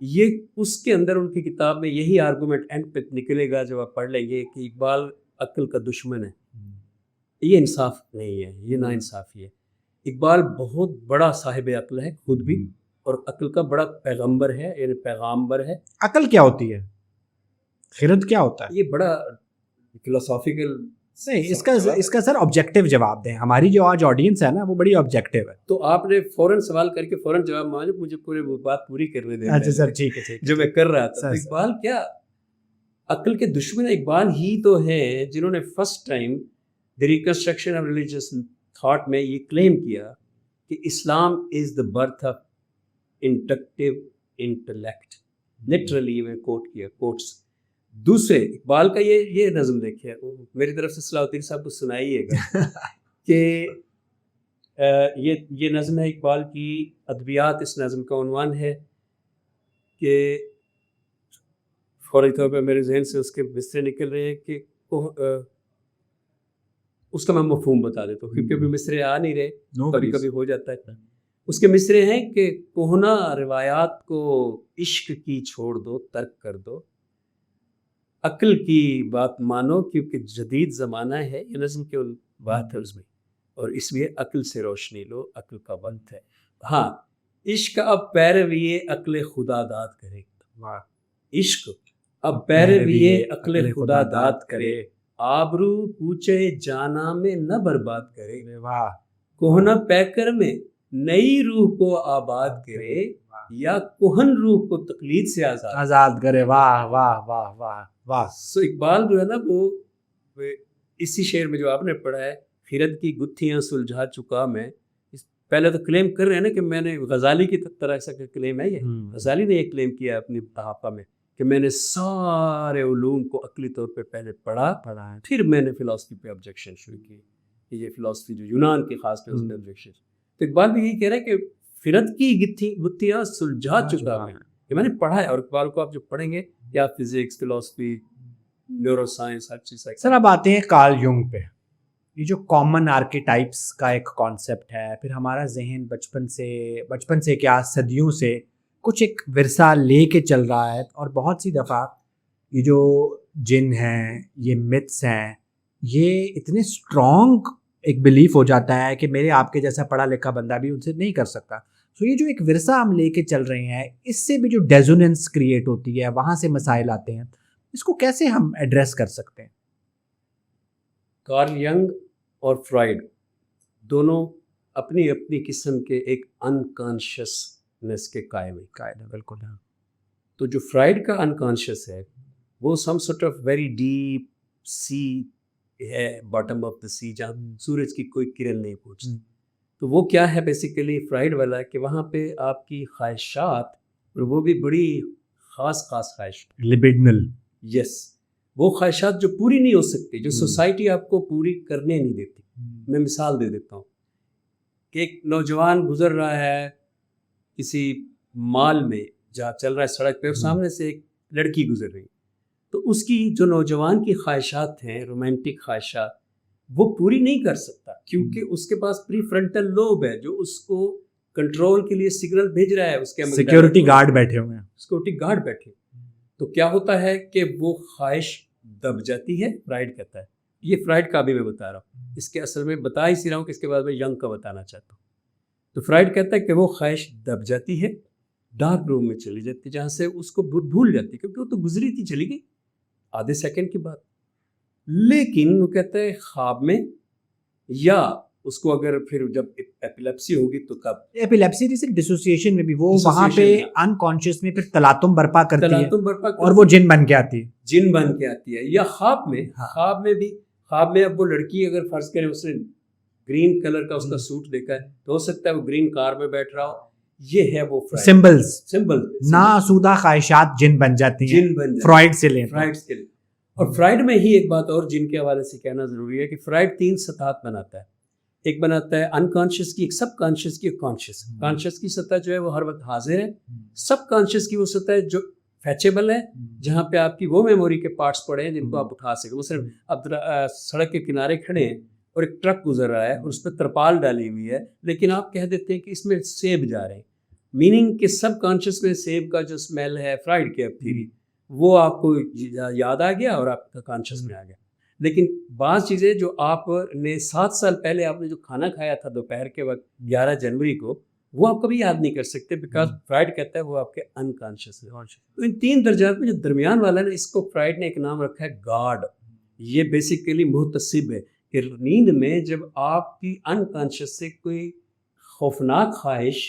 یہ اس کے اندر ان کی کتاب میں یہی آرگومنٹ اینڈ پہ نکلے گا جب آپ پڑھ لیں گے کہ اقبال عقل کا دشمن ہے. یہ انصاف نہیں ہے, یہ نا انصافی ہے. اقبال بہت بڑا صاحب عقل ہے خود بھی, اور عقل کا بڑا پیغمبر ہے, یعنی پیغامبر ہے. عقل کیا ہوتی ہے, خرد کیا ہوتا ہے؟ یہ بڑا فلسافیکل نہیں, اس کا سر آبجیکٹیو جواب دیں. ہماری جو آج آڈینس ہے نا وہ بڑی آبجیکٹیو ہے. تو آپ نے فوراً سوال کر کے فوراً جواب مانگا, مجھے پورے بات پوری کرنے دیں. اچھا سر ٹھیک ہے جو میں کر رہا تھا. اقبال کیا عقل کے دشمن؟ اقبال ہی تو ہیں جنہوں نے first time the reconstruction of religious thought میں یہ کلیم کیا کہ Islam is the birth of inductive intellect. Literally میں کوٹ کیا کوٹس. دوسرے اقبال کا یہ نظم دیکھیے, میری طرف سے صلاح الدین صاحب کو سنائیے گا کہ یہ نظم ہے اقبال کی ادبیات. اس نظم کا عنوان ہے کہ فوری طور پہ میرے ذہن سے اس کے مصرے نکل رہے ہیں کہ اس کا میں مفہوم بتا دیتا ہوں, کیونکہ ابھی مصرے آ نہیں رہے, کبھی کبھی ہو جاتا ہے. اس کے مصرے ہیں کہ کوہنا روایات کو عشق کی چھوڑ دو, ترک کر دو, عقل کی بات مانو کیونکہ جدید زمانہ ہے. یہ نظم کے بات ہے اس میں, اور اس لیے عقل سے روشنی لو, عقل کا وقت ہے. ہاں, عشق اب پیروی عقل خدا داد کرے. عشق اب پیروی عقل خدا داد کرے, آبرو پوچھے جانا میں نہ برباد کرے. کوہنا پیکر میں نئی روح کو آباد کرے, یا کوہن روح کو تقلید سے آزاد کرے. واہ واہ واہ واہ واہ. سو اقبال جو ہے نا وہ اسی شعر میں جو آپ نے پڑھا ہے, خرد کی گتھیاں سلجھا چکا میں, پہلے تو کلیم کر رہے ہیں نا کہ میں نے غزالی کی طرح ایسا کلیم ہے. یہ غزالی نے یہ کلیم کیا اپنی تحفہ میں کہ میں نے سارے علوم کو عقلی طور پہ پہلے پڑھا, پھر میں نے فلسفی پہ آبجیکشن شروع کی. یہ فلسفی جو یونان کی خاص طور پہ آبجیکشن. تو اقبال بھی یہی کہہ رہا ہے کہ خرد کی گتھیاں سلجھا چکا میں, کہ میں نے پڑھا ہے. اور اقبال کو آپ جو پڑھیں گے یا فزکس, فلسفی, نیورو سائنس, ہر چیز. سر اب آتے ہیں کارل یونگ پہ. یہ جو کامن آرکیٹائپس کا ایک کانسیپٹ ہے, پھر ہمارا ذہن بچپن سے کیا صدیوں سے کچھ ایک ورثہ لے کے چل رہا ہے, اور بہت سی دفعہ یہ جو جن ہیں، یہ متس ہیں، یہ اتنے اسٹرانگ ایک بلیف ہو جاتا ہے کہ میرے آپ کے جیسا پڑھا لکھا بندہ بھی ان سے نہیں کر سکتا. سو یہ جو ایک ورثہ ہم لے کے چل رہے ہیں، اس سے بھی جو ڈیزوننس کریٹ ہوتی ہے، وہاں سے مسائل آتے ہیں، اس کو کیسے ہم ایڈریس کر سکتے ہیں؟ کارل ینگ اور فرائڈ دونوں اپنی اپنی قسم کے ایک انکانشیسنس کے قائم ہیں. قائد ہے، بالکل. ہاں. تو جو فرائڈ کا انکانشیس ہے وہ some sort of very deep sea ہے، باٹم آف دا سی، جہاں سورج کی کوئی کرن نہیں پہنچتی. تو وہ کیا ہے بیسیکلی فرائڈ والا کہ وہاں پہ آپ کی خواہشات، اور وہ بھی بڑی خاص خواہش، لبڈنل. یس، وہ خواہشات جو پوری نہیں ہو سکتی، جو سوسائٹی آپ کو پوری کرنے نہیں دیتی. میں مثال دے دیتا ہوں کہ ایک نوجوان گزر رہا ہے کسی مال میں، جہاں چل رہا ہے سڑک پہ، اور سامنے سے ایک لڑکی گزر رہی، تو اس کی جو نوجوان کی خواہشات ہیں، رومانٹک خواہشات، وہ پوری نہیں کر سکتا کیونکہ اس کے پاس پری فرنٹل لوب ہے جو اس کو کنٹرول کے لیے سگنل بھیج رہا ہے. اس کے سیکیورٹی گارڈ بیٹھے ہوئے ہیں. سیکیورٹی گارڈ بیٹھے. تو کیا ہوتا ہے کہ وہ خواہش دب جاتی ہے. فرائڈ کہتا ہے، یہ فرائڈ کا بھی میں بتا رہا ہوں، اس کے اصل میں بتا ہی رہا ہوں کہ اس کے بعد میں ینگ کا بتانا چاہتا ہوں. تو فرائڈ کہتا ہے کہ وہ خواہش دب جاتی ہے، ڈارک روم میں چلی جاتی ہے، جہاں سے اس کو بھول جاتی ہے، کیونکہ وہ تو گزری تھی، چلی گئی آدھے سیکنڈ کی بات. لیکن وہ کہتا ہے خواب میں، یا اس کو اگر پھر جب ایپیلیپسی ہوگی تو کب، ایپیلیپسی جیسے ڈیسوسیشن میں بھی وہ وہاں پہ انکانشیس میں پھر تلاتم برپا کرتی ہے اور وہ جن بن کے آتی ہے. جن بن کے آتی ہے. یا خواب میں، خواب میں بھی، خواب میں اب وہ لڑکی اگر فرض کریں اس نے گرین کلر کا اس کا سوٹ دیکھا ہے تو ہو سکتا ہے وہ گرین کار میں بیٹھ رہا ہو. یہ ہے وہ سمبل ناسودہ خواہشات جن بن جاتی ہیں. جن بن فرائڈ سے لیں. اور فرائڈ میں ہی ایک بات اور جن کے حوالے سے کہنا ضروری ہے کہ فرائڈ 3 سطحات بناتا ہے. ایک بناتا ہے انکانشیس کی، ایک سب کانشیس کی، ایک کانشیس. کانشیس کی سطح جو ہے وہ ہر وقت حاضر ہے. سب کانشیس کی وہ سطح ہے جو فیچیبل ہے، جہاں پہ آپ کی وہ میموری کے پارٹس پڑے ہیں جن کو آپ اٹھا سکیں. وہ صرف اب سڑک کے کنارے کھڑے ہیں اور ایک ٹرک گزر رہا ہے اور اس پہ ترپال ڈالی ہوئی ہے، لیکن آپ کہہ دیتے ہیں کہ اس میں سیب جا رہے ہیں. میننگ کہ سب کانشیس میں سیب کا جو اسمیل ہے، فرائڈ کی تھیری، وہ آپ کو یاد آ گیا اور آپ کا کانشیس میں آ گیا. لیکن بعض چیزیں جو آپ نے 7 سال پہلے آپ نے جو کھانا کھایا تھا دوپہر کے وقت 11 جنوری کو، وہ آپ کبھی یاد نہیں کر سکتے، بیکاز فرائڈ کہتا ہے وہ آپ کے انکانشیس ہے. تو ان 3 درجات میں جو درمیان والا ہے، اس کو فرائڈ نے ایک نام رکھا ہے گاڈ. یہ بیسیکلی محتسب ہے کہ نیند میں جب آپ کی انکانشیس سے کوئی خوفناک خواہش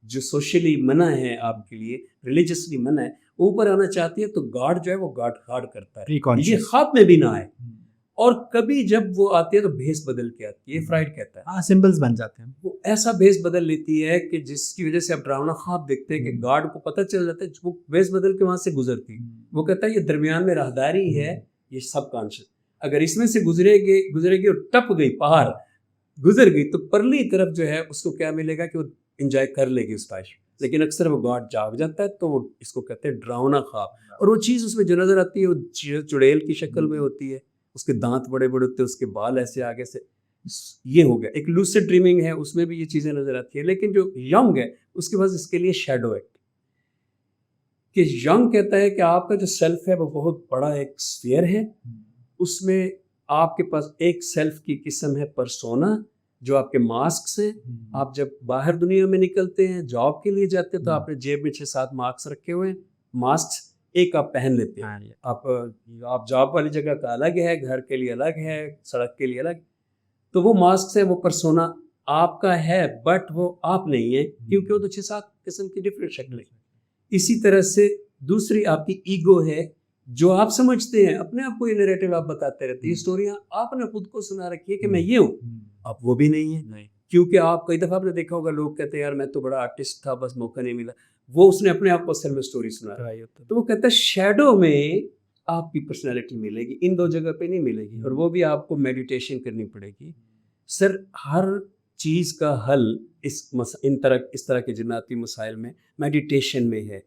جو سوشلی منع ہے، آپ کے لیے ریلیجسلی منع ہے، اوپر آنا چاہتی ہے، تو گاڈ جو ہے وہ گاڈ کرتا ہے. یہ خواب میں بھی نہ آئے، اور کبھی جب وہ آتی ہے تو بھیس بدل کے آتی ہے. فرائڈ کہتا ہے سمبلز بن جاتے ہیں. وہ ایسا بھیس بدل لیتی ہے کہ جس کی وجہ سے آپ ڈراؤنا خواب دیکھتے ہیں کہ گاڈ کو پتہ چل جاتا ہے، وہ بھیس بدل کے وہاں سے گزرتی. وہ کہتا ہے یہ درمیان میں راہداری ہے، یہ سب کانشیس. اگر اس میں سے گزرے گی اور ٹپ گئی، پہاڑ گزر گئی، تو پرلی طرف جو ہے اس کو کیا ملے گا کہ وہ انجوائے کر لے گی اس خواہش. لیکن اکثر وہ گاڈ جاگ جاتا ہے، تو وہ اس کو کہتے ہیں ڈراؤنا خواب. اور وہ چیز اس میں جو نظر آتی ہے وہ چڑیل کی شکل میں ہوتی ہے، اس کے دانت بڑے بڑے ہوتے ہیں، اس کے بال ایسے آگے سے. یہ ہو گیا ایک لوسڈ ڈریمنگ ہے، اس میں بھی یہ چیزیں نظر آتی ہیں. لیکن جو ینگ ہے اس کے پاس اس کے لیے شیڈو ہے کہ ینگ کہتا ہے کہ آپ کا جو سیلف ہے وہ بہت بڑا ایک اسفیئر ہے. اس میں آپ کے پاس ایک سیلف کی قسم ہے پرسونا، جو آپ کے ماسکس ہیں. آپ جب باہر دنیا میں نکلتے ہیں، جاب کے لیے جاتے ہیں، تو آپ نے جیب میں 6-7 ماسک رکھے ہوئے ہیں. ماسکس ایک آپ پہن لیتے ہیں. آپ جاب والی جگہ کا الگ ہے، گھر کے لیے الگ ہے، سڑک کے لیے الگ. تو وہ ماسکس ہے، وہ پرسونا آپ کا ہے، بٹ وہ آپ نہیں ہے، کیونکہ وہ تو 6-7 قسم کی ڈفرینٹ شکلیں. اسی طرح سے دوسری آپ کی ایگو ہے، جو آپ سمجھتے ہیں اپنے آپ کو، یہ نیریٹو آپ بتاتے رہتے ہیں، یہ اسٹوریاں آپ نے خود کو سنا رکھی ہے کہ میں یہ ہوں. آپ وہ بھی نہیں ہے، کیونکہ آپ کئی دفعہ آپ نے دیکھا ہوگا لوگ کہتے ہیں یار میں تو بڑا آرٹسٹ تھا، بس موقع نہیں ملا. وہ اس نے اپنے آپ کو اصل میں اسٹوری سنا رہی ہوتا. تو وہ کہتا ہے شیڈو میں آپ کی پرسنالٹی ملے گی، ان 2 جگہ پہ نہیں ملے گی. اور وہ بھی آپ کو میڈیٹیشن کرنی پڑے گی. سر ہر چیز کا حل اس طرح کے جناتی مسائل میں میڈیٹیشن میں ہے.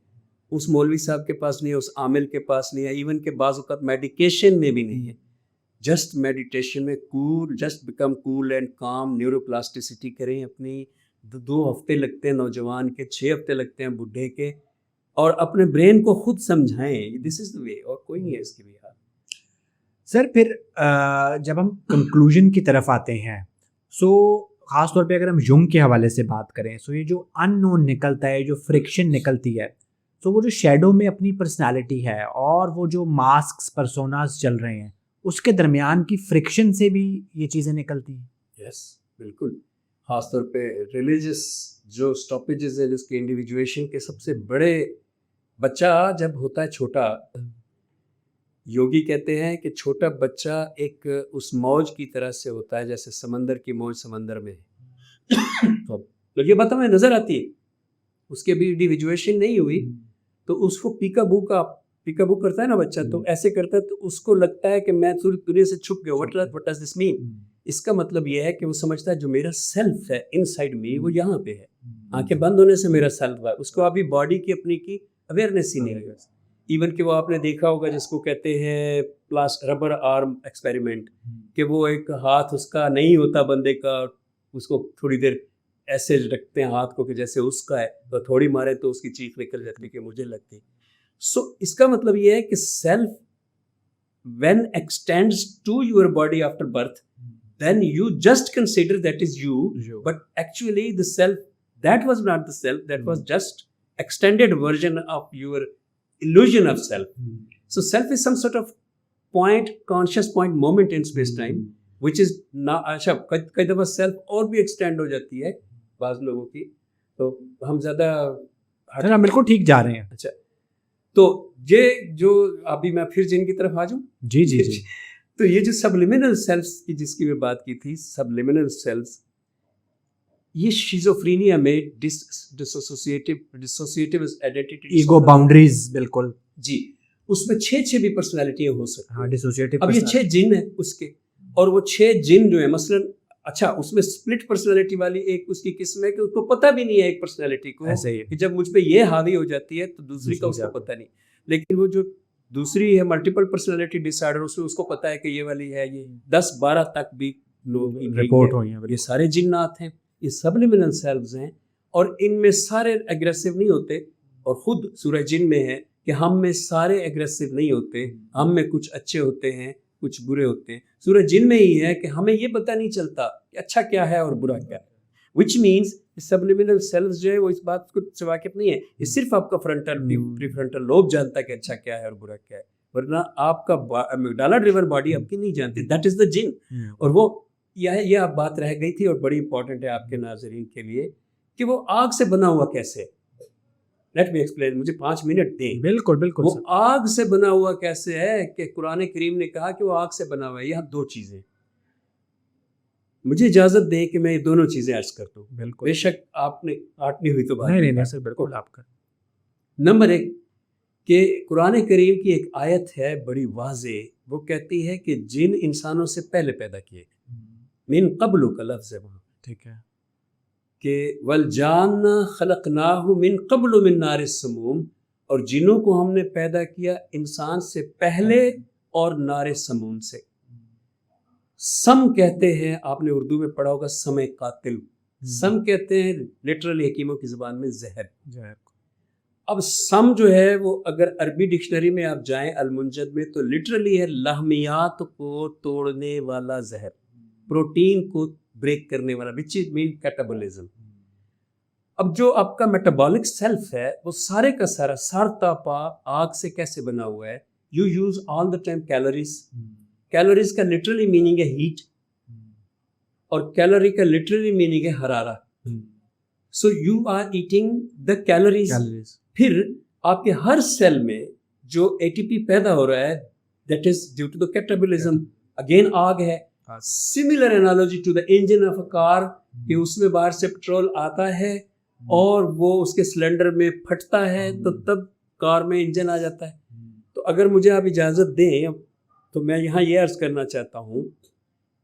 اس مولوی صاحب کے پاس نہیں ہے، اس عامل کے پاس نہیں ہے، ایون کہ بعض اوقات میڈیکیشن میں بھی نہیں ہے. جسٹ میڈیٹیشن میں just become cool and calm, neuroplasticity کریں اپنی. 2 ہفتے لگتے ہیں نوجوان کے، 6 ہفتے لگتے ہیں بڈھے کے. اور اپنے برین کو خود سمجھائیں دس از دا وے، اور کوئی نہیں ہے اس کے بھی حال. سر پھر جب ہم کنکلوژن کی طرف آتے ہیں، سو خاص طور پہ اگر ہم یونگ کے حوالے سے بات کریں، سو یہ جو ان نون نکلتا ہے، جو فرکشن نکلتی ہے، سو وہ جو شیڈو میں اپنی پرسنالٹی ہے اور وہ جو ماسکس پرسوناز چل رہے ہیں، اس کے درمیان کی فرکشن سے بھی یہ چیزیں نکلتی ہیں. یس بالکل. خاص طور پہ ریلیجس جو اسٹاپیجز ہیں جس کے انڈیویجویشن کے سب سے بڑے، بچہ جب ہوتا ہے چھوٹا، یوگی کہتے ہیں کہ چھوٹا بچہ ایک اس موج کی طرح سے ہوتا ہے جیسے سمندر کی موج سمندر میں ہے. تو یہ بات ہمیں نظر آتی ہے، اس کے بھی انڈیویجویشن نہیں ہوئی تو اس کو پیکا بو کرتا ہے نا بچہ، تو ایسے کرتا ہے تو اس کو لگتا ہے کہ میں پوری دنیا سے چھپ گیا. وٹ ڈز دس مین؟ اس کا مطلب یہ ہے کہ وہ سمجھتا ہے جو میرا سیلف ہے ان سائڈ می وہ یہاں پہ ہے. آنکھیں بند ہونے سے میرا سیلف ہے، اس کو ابھی باڈی کی اپنی کی اویئرنیس ہی نہیں ہے. ایون کہ وہ آپ نے دیکھا ہوگا جس کو کہتے ہیں ربر آرم ایکسپیریمنٹ، کہ وہ ایک ہاتھ اس کا نہیں ہوتا بندے کا، اس کو تھوڑی دیر ایسے رکھتے ہیں ہاتھ کو کہ جیسے اس کا ہے، تو تھوڑی مارے تو اس کی چیخ نکل جاتی کہ مجھے لگتی. سو اس کا مطلب یہ ہے کہ self when extends to your body after birth, then you just consider that is you, but actually the self, that was not the self, that was just extended version of your illusion of self. So self is some sort of point, conscious point, moment in space time, which is not, کئی دفعہ self اور بھی extend ہو جاتی ہے بعض لوگوں کی، تو ہم زیادہ ہم بالکل ٹھیک جا رہے ہیں. اچھا، تو یہ جو ابھی میں پھر جن کی طرف آ جاؤں. جی جی جی. تو یہ جو سبلیمنل سیلفس کی جس کی میں بات کی تھی، سبلیمنل سیلفس، یہ شیزوفرینیا میں ڈسوسیٹیو آئیڈینٹی، ایگو باؤنڈریز، بالکل جی، اس میں 6 بھی پرسنالٹیاں ہو سکتی ہیں. ہاں ڈسوسیٹیو. اب یہ 6 جن ہیں اس کے، اور وہ 6 جن جو ہیں مثلاً، اچھا اس میں سپلٹ پرسنالٹی والی ایک اس کی قسم ہے کہ اس کو پتہ بھی نہیں ہے ایک پرسنالٹی کو، ایسے ہی کہ جب مجھ پہ یہ حاوی ہو جاتی ہے تو دوسری کا اس کو پتہ نہیں. لیکن وہ جو دوسری ہے ملٹیپل پرسنالٹی ڈس آرڈر، اس کو پتہ ہے کہ یہ والی ہے، یہ 10-12 تک بھی لوگ رپورٹ ہوئی ہیں. یہ سارے جنات ہیں، یہ سبلیمنل سیلفز ہیں، اور ان میں سارے ایگریسو نہیں ہوتے. اور خود سورہ جن میں ہے کہ ہم میں سارے ایگریسو نہیں ہوتے، ہم میں کچھ اچھے ہوتے ہیں کچھ برے ہوتے ہیں. سورہ جن میں ہی ہے کہ ہمیں یہ پتہ نہیں چلتا کہ اچھا کیا ہے اور برا کیا ہے. وچ مینس سبلیمنل سیلفز جو ہے وہ اس بات کو سے واقف نہیں ہے. یہ صرف آپ کا پری فرنٹل لوب جانتا ہے کہ اچھا کیا ہے اور برا کیا ہے، ورنہ آپ کا ڈالا ڈریون باڈی آپ کی نہیں جانتی. دیٹ از دا جن. اور وہ یہ آپ بات رہ گئی تھی اور بڑی امپورٹنٹ ہے آپ کے ناظرین کے لیے کہ وہ آگ سے بنا ہوا کیسے. لیٹ می ایکسپلین، مجھے 5 منٹ دیں. بالکل بالکل. وہ آگ سے بنا ہوا کیسے ہے کہ قرآن کریم نے کہا کہ وہ آگ سے بنا ہوا ہے. یہاں 2 چیزیں، مجھے اجازت دیں کہ میں یہ دونوں چیزیں عرض کر دوں. بالکل. بے شک آپ نے کاٹنی ہوئی تو بات نہیں سر، بالکل آپ کا. نمبر 1 کہ قرآن کریم کی ایک آیت ہے بڑی واضح، وہ کہتی ہے کہ جن انسانوں سے پہلے پیدا کیے، من قبل کا لفظ ہے وہاں، ٹھیک ہے، کہ والجان خلقناہ من قبل من نار السموم، اور جنوں کو ہم نے پیدا کیا انسان سے پہلے اور نار سموم سے. سم کہتے ہیں، آپ نے اردو میں پڑھا ہوگا سم قاتل. سم کہتے ہیں لٹرلی حکیموں کی زبان میں زہر. اب سم جو ہے وہ اگر عربی ڈکشنری میں آپ جائیں المنجد میں تو لٹرلی ہے لحمیات کو توڑنے والا زہر، پروٹین کو بریک کرنے والا، which is mean catabolism. اب جو آپ کا میٹابولک سیلف ہے وہ سارے کا سارا سارتا پا آگ سے کیسے بنا ہوا ہے. You use all the time calories. Calories کا لٹرلی میننگ ہے ہیٹ، اور کیلوری کا لٹرلی میننگ ہے حرارہ. So you are eating the calories. پھر آپ کے ہر سیل میں جو ATP پیدا ہو رہا ہے that is due to the catabolism. Again آگ ہے. Similar analogy to the engine of a car, کہ اس میں باہر سے پیٹرول آتا ہے اور وہ اس کے سلنڈر میں پھٹتا ہے تو تب کار میں انجن آ جاتا ہے. تو اگر مجھے آپ اجازت دیں تو میں یہاں یہ عرض کرنا چاہتا ہوں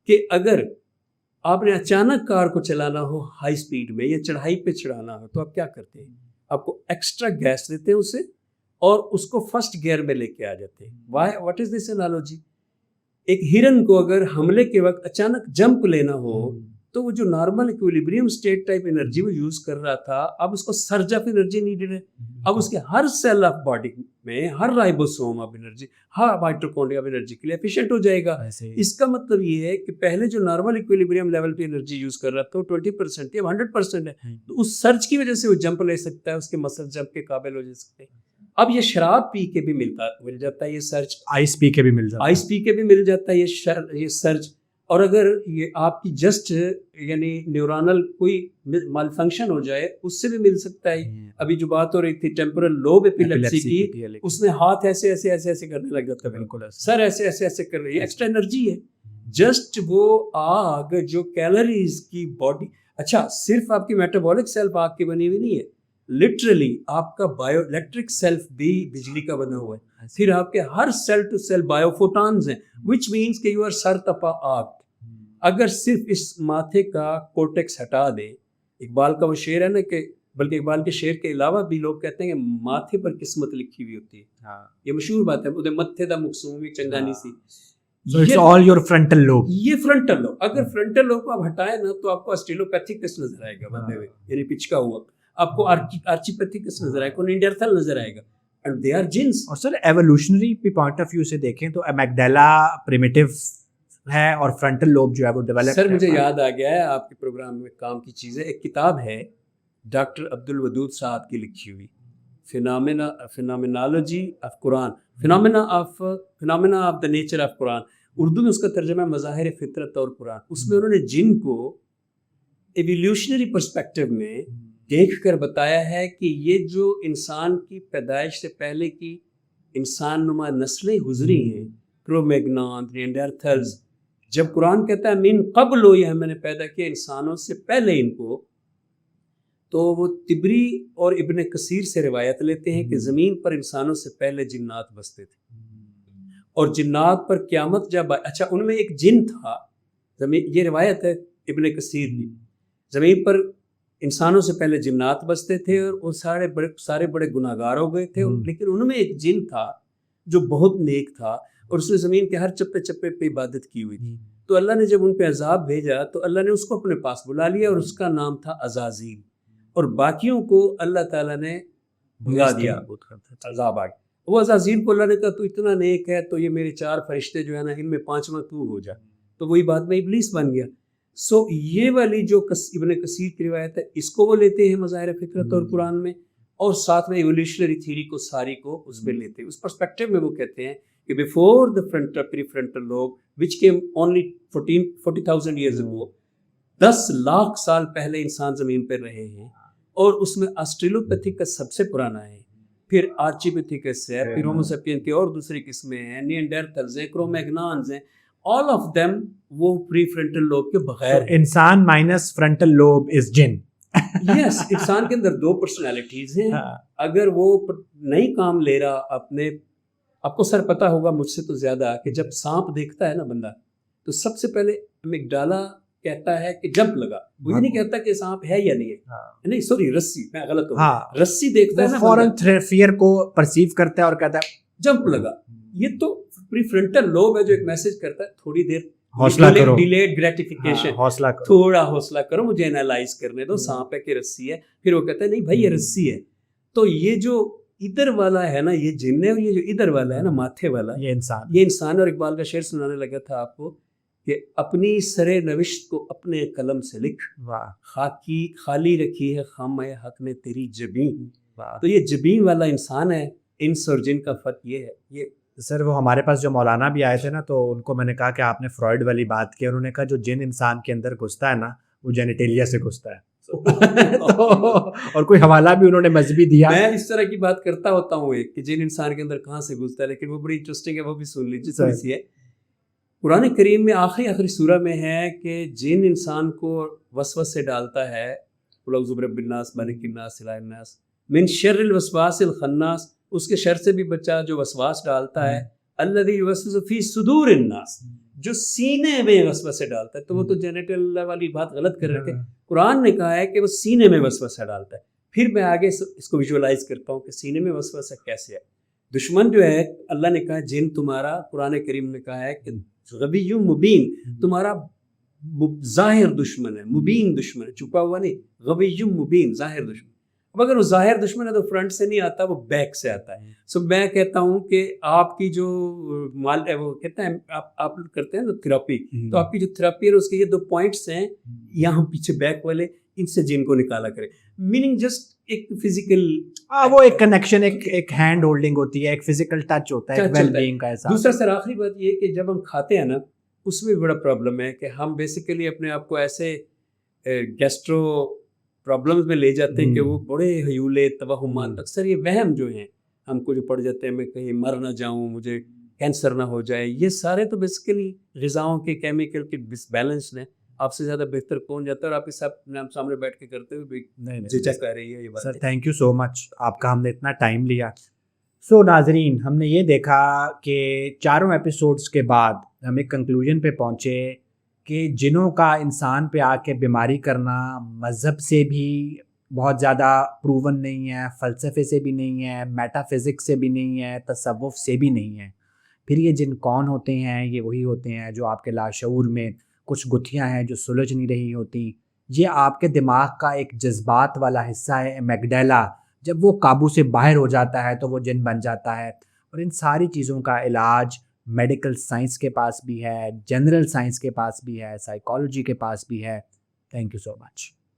کہ اگر آپ نے اچانک کار کو چلانا ہو ہائی سپیڈ میں یا چڑھائی پہ چڑھانا ہو تو آپ کیا کرتے ہیں؟ آپ کو ایکسٹرا گیس دیتے ہیں اسے اور اس کو فرسٹ گیئر میں لے کے آ جاتے ہیں. What is this analogy? ایک ہرن کو اگر حملے کے وقت اچانک جمپ لینا ہو تو وہ جو normal equilibrium state type energy وہ یوز کر رہا تھا، اب اس کو سرج آف انرجی نیڈڈ ہے. اب اس کے ہر سیل آف باڈی میں ہر رائبوسوم آف انرجی، ہر مائٹوکونڈریا آف انرجی کے لیے ایفیشینٹ ہو جائے گا. اس کا مطلب یہ ہے کہ پہلے جو نارمل ایکویلیبریم لیول پہ انرجی یوز کر رہا تھا وہ 20% تھی، اب 100% ہے. تو اس سرچ کی وجہ سے وہ جمپ لے سکتا ہے، اس کے مسل جمپ کے قابل ہو جا سکتے ہیں. اب یہ شراب پی کے بھی مل جاتا ہے یہ سرچ، آئس پی کے بھی مل جاتا ہے، آئس پی کے بھی مل جاتا ہے یہ سرچ. اور اگر یہ آپ کی جسٹ یعنی نیورونل کوئی مال فنکشن ہو جائے اس سے بھی مل سکتا ہے. ابھی جو بات ہو رہی تھی ٹیمپورل لوب ایپیلیپسی کی، اس میں ہاتھ ایسے ایسے ایسے ایسے کرنے لگ جاتا ہے، بالکل سر ایسے ایسے ایسے کر رہی ہے، ایکسٹرا انرجی ہے. جسٹ وہ آگ جو کیلوریز کی باڈی، اچھا صرف آپ کی میٹابولک سیلف آگ کی بنی ہوئی نہیں ہے، لٹرلی آپ کا بایو الیکٹرک سیلف بھی بجلی کا بنا ہوا ہے. پھر آپ کے ہر سیل ٹو سیل بایو فوٹانز ہیں، وچ مینس کہ یو آر سر تپا آگ. اگر صرف اس ماتھے کا کورٹیکس ہٹا دیں، اقبال کا وہ شعر ہے نا کہ، بلکہ اقبال کے شعر کے علاوہ بھی لوگ کہتے ہیں کہ ماتھے پر قسمت لکھی ہوئی ہوتی ہے. یہ مشہور بات ہے، وہ متھے دا مقصوم چنگانی سی. So it's all your frontal lobe. یہ فرنٹل لوب، اگر فرنٹل لوب کو آپ ہٹائیں نا تو آپ کو اسٹیلوپیتھیکس نظر آئے گا بندے میں، یعنی پچکا ہوا. آپ کو آرچیپیتھیکس نظر آئے گا، نینڈرتھل نظر آئے گا. And they are genes. اور سر ایوولوشنری پوائنٹ آف ویو سے دیکھیں تو امیگڈیلا پریمیٹیو ہے اور فرنٹل لوب جو ہے وہ ڈیولپ. سر مجھے یاد آ گیا ہے آپ کے پروگرام میں کام کی چیزیں، ایک کتاب ہے ڈاکٹر عبد الودود صاحب کی لکھی ہوئی، phenomenology of Quran, phenomena of the nature of Quran. Urdu میں اس کا ترجمہ ہے مظاہر فطرت اور قرآن. اس میں انہوں نے جن کو ایولیوشنری پرسپیکٹیو میں دیکھ کر بتایا ہے کہ یہ جو انسان کی پیدائش سے پہلے کی انسان نما نسلیں گزری ہیں، کرومیگنان، نینڈرتھلز، جب قرآن کہتا ہے من قبل یہ ہم نے پیدا کیا انسانوں سے پہلے ان کو، تو وہ تبری اور ابن کثیر سے روایت لیتے ہیں کہ زمین پر انسانوں سے پہلے جنات بستے تھے، اور جنات پر قیامت جب اچھا ان میں ایک جن تھا، یہ روایت ہے ابن کثیر کی، زمین پر انسانوں سے پہلے جنات بستے تھے اور وہ سارے بڑے گناہگار ہو گئے تھے، لیکن ان میں ایک جن تھا جو بہت نیک تھا اور اس نے زمین کے ہر چپے چپے پہ عبادت کی ہوئی تھی. تو اللہ نے جب ان پہ عذاب بھیجا تو اللہ نے اس کو اپنے پاس بلا لیا اور اس کا نام تھا عزازیل، اور باقیوں کو اللہ تعالیٰ نے بھگا دیا، عذاب آ گیا. وہ عزازیل کو اللہ نے کہا تو اتنا نیک ہے تو یہ میرے 4 فرشتے جو ہے نا ان میں 5واں تو ہو جا، تو وہی بات میں ابلیس بن گیا. سو یہ والی جو ابن کثیر کی روایت ہے اس کو وہ لیتے ہیں مظاہر فطرت اور قرآن میں، اور ساتھ میں ایولیوشنری تھیوری کو ساری کو اس میں لیتے ہیں. اس پرسپیکٹیو میں وہ کہتے ہیں کہ before the prefrontal lobe which came only 40,000 years ago, 10 lakh سال پہلے انسان زمین پر رہے ہیں، اور اس میں آسٹریلوپیتھیکس سب سے پرانا ہے، پھر آرچیپیتھیکس ہے، پھر ہومو سیپین کی اور دوسری قسمیں ہیں، نینڈرتھلز ہیں، کرومیگنانز ہیں، all of them وہ پری فرنٹل لوب کے بغیر. انسان مائنس فرنٹل لوب از جن. یس، انسان کے اندر 2 پرسنالٹیز ہیں. اگر وہ نہیں کام لے رہا اپنے آپ کو سر پتہ ہوگا مجھ سے تو زیادہ کہ جب سانپ دیکھتا ہے نا بندہ تو سب سے پہلے امیگڈالا کہتا ہے کہ جمپ لگا، وہ یہ نہیں کہتا کہ سانپ ہے یا نہیں ہے، نہیں سوری رسی، میں غلط ہوں، رسی دیکھتا ہے نا فوراً فیئر کو پرسیو کرتا ہے اور کہتا ہے جمپ لگا. یہ تو پری فرنٹل لوب ہے جو ایک میسج کرتا ہے تھوڑی دیر حوصلہ کرو، ڈیلیڈ گریٹیفیکیشن، حوصلہ کرو، تھوڑا حوصلہ کرو، مجھے انالائز کرنے دو سانپ ہے کہ رسی ہے. پھر وہ کہتا ہے نہیں بھائی یہ رسی ہے. تو یہ جو ادھر والا ہے نا یہ جن ہے، یہ جو ادھر والا ہے نا ماتھے والا یہ انسان. اور اقبال کا شعر سنانے لگا تھا آپ کو کہ اپنی سرے نوشت کو اپنے قلم سے لکھ، خاکی خالی رکھی ہے خامہ حق نے تیری جبین. تو یہ جبین والا انسان ہے. انس اور جن کا فرق یہ ہے. یہ سر وہ ہمارے پاس جو مولانا بھی آئے تھے نا تو ان کو میں نے کہا کہ آپ نے فرائڈ والی بات کی، انہوں نے کہا جو جن انسان کے اندر گھستا ہے نا وہ جینیٹیلیا سے گھستا ہے. اور کوئی حوالہ بھی انہوں نے مذہبی دیا. میں اس طرح کی بات کرتا ہوتا ہوں کہ جن انسان کے اندر کہاں سے گھستا ہے، لیکن وہ بڑی انٹرسٹنگ ہے، وہ بھی سن لیجیے تھوڑی سی ہے. قرآن کریم میں آخری سورہ میں ہے کہ جن انسان کو وسوسے ڈالتا ہے، قل اعوذ برب الناس ملک الناس الہ الناس من شر الوسواس الخناس، اس کے شر سے بھی بچا جو وسواس ڈالتا ہے، الذی یوسوس فی صدور الناس، جو سینے میں وسوسے ڈالتا ہے. تو وہ تو جینیٹل والی بات غلط کر رکھے. قرآن نے کہا ہے کہ وہ سینے میں وسوسہ ڈالتا ہے. پھر میں آگے اس کو ویژولائز کرتا ہوں کہ سینے میں وسوسہ کیسے ہے. دشمن جو ہے اللہ نے کہا جن تمہارا، قرآن کریم نے کہا ہے کہ غوی مبین، تمہارا ظاہر دشمن ہے، مبین دشمن ہے، چھپا ہوا نہیں، غوی مبین ظاہر دشمن. اب اگر وہ ظاہر دشمن ہے تو فرنٹ سے نہیں آتا, وہ بیک سے آتا ہے. سو میں کہتا ہوں کہ آپ کی جو مال ہے وہ کہتے ہیں آپ کرتے ہیں نا تھراپی, تو آپ کی جو تھراپی ہے اس کے یہ 2 پوائنٹس ہیں یہاں پیچھے بیک والے, ان سے جن کو نکالا کرے. میننگ جسٹ ایک فزیکل وہ ایک کنیکشن, ایک ہینڈ ہولڈنگ ہوتی ہے, ایک فزیکل ٹچ ہوتا ہے, ایک ویل بینگ کا احساس. دوسرا سر آخری بات یہ کہ جب ہم کھاتے ہیں نا اس میں بھی بڑا پرابلم ہے کہ ہم بیسیکلی اپنے آپ کو ایسے گیسٹرو پرابلمز میں لے جاتے ہیں کہ وہ بڑے ہیولے توہمات, اکثر یہ وہم جو ہیں ہم کو جو پڑ جاتے ہیں, میں کہیں مر نہ جاؤں, مجھے کینسر نہ ہو جائے, یہ سارے تو بیسیکلی غذاؤں کے کیمیکل کے ڈس بیلنس ہیں. آپ سے زیادہ بہتر کون جاتا ہے, اور آپ اس سامنے بیٹھ کے کرتے ہوئے بھی جھجک آ رہی ہے یہ بات. سر تھینک یو سو مچ, آپ کا ہم نے اتنا ٹائم لیا. سو ناظرین, ہم نے یہ دیکھا کہ چاروں ایپیسوڈس کے بعد ہم ایک کنکلوژن پہ پہنچے کہ جنوں کا انسان پہ آ کے بیماری کرنا مذہب سے بھی بہت زیادہ پروون نہیں ہے, فلسفے سے بھی نہیں ہے, میٹا فزکس سے بھی نہیں ہے, تصوف سے بھی نہیں ہے. پھر یہ جن کون ہوتے ہیں؟ یہ وہی ہوتے ہیں جو آپ کے لاشعور میں کچھ گتھیاں ہیں جو سلجھ نہیں رہی ہوتی. یہ آپ کے دماغ کا ایک جذبات والا حصہ ہے, ایمیگڈیلا, جب وہ قابو سے باہر ہو جاتا ہے تو وہ جن بن جاتا ہے. اور ان ساری چیزوں کا علاج میڈیکل سائنس کے پاس بھی ہے, جنرل سائنس کے پاس بھی ہے, سائیکالوجی کے پاس بھی ہے. Thank you so much.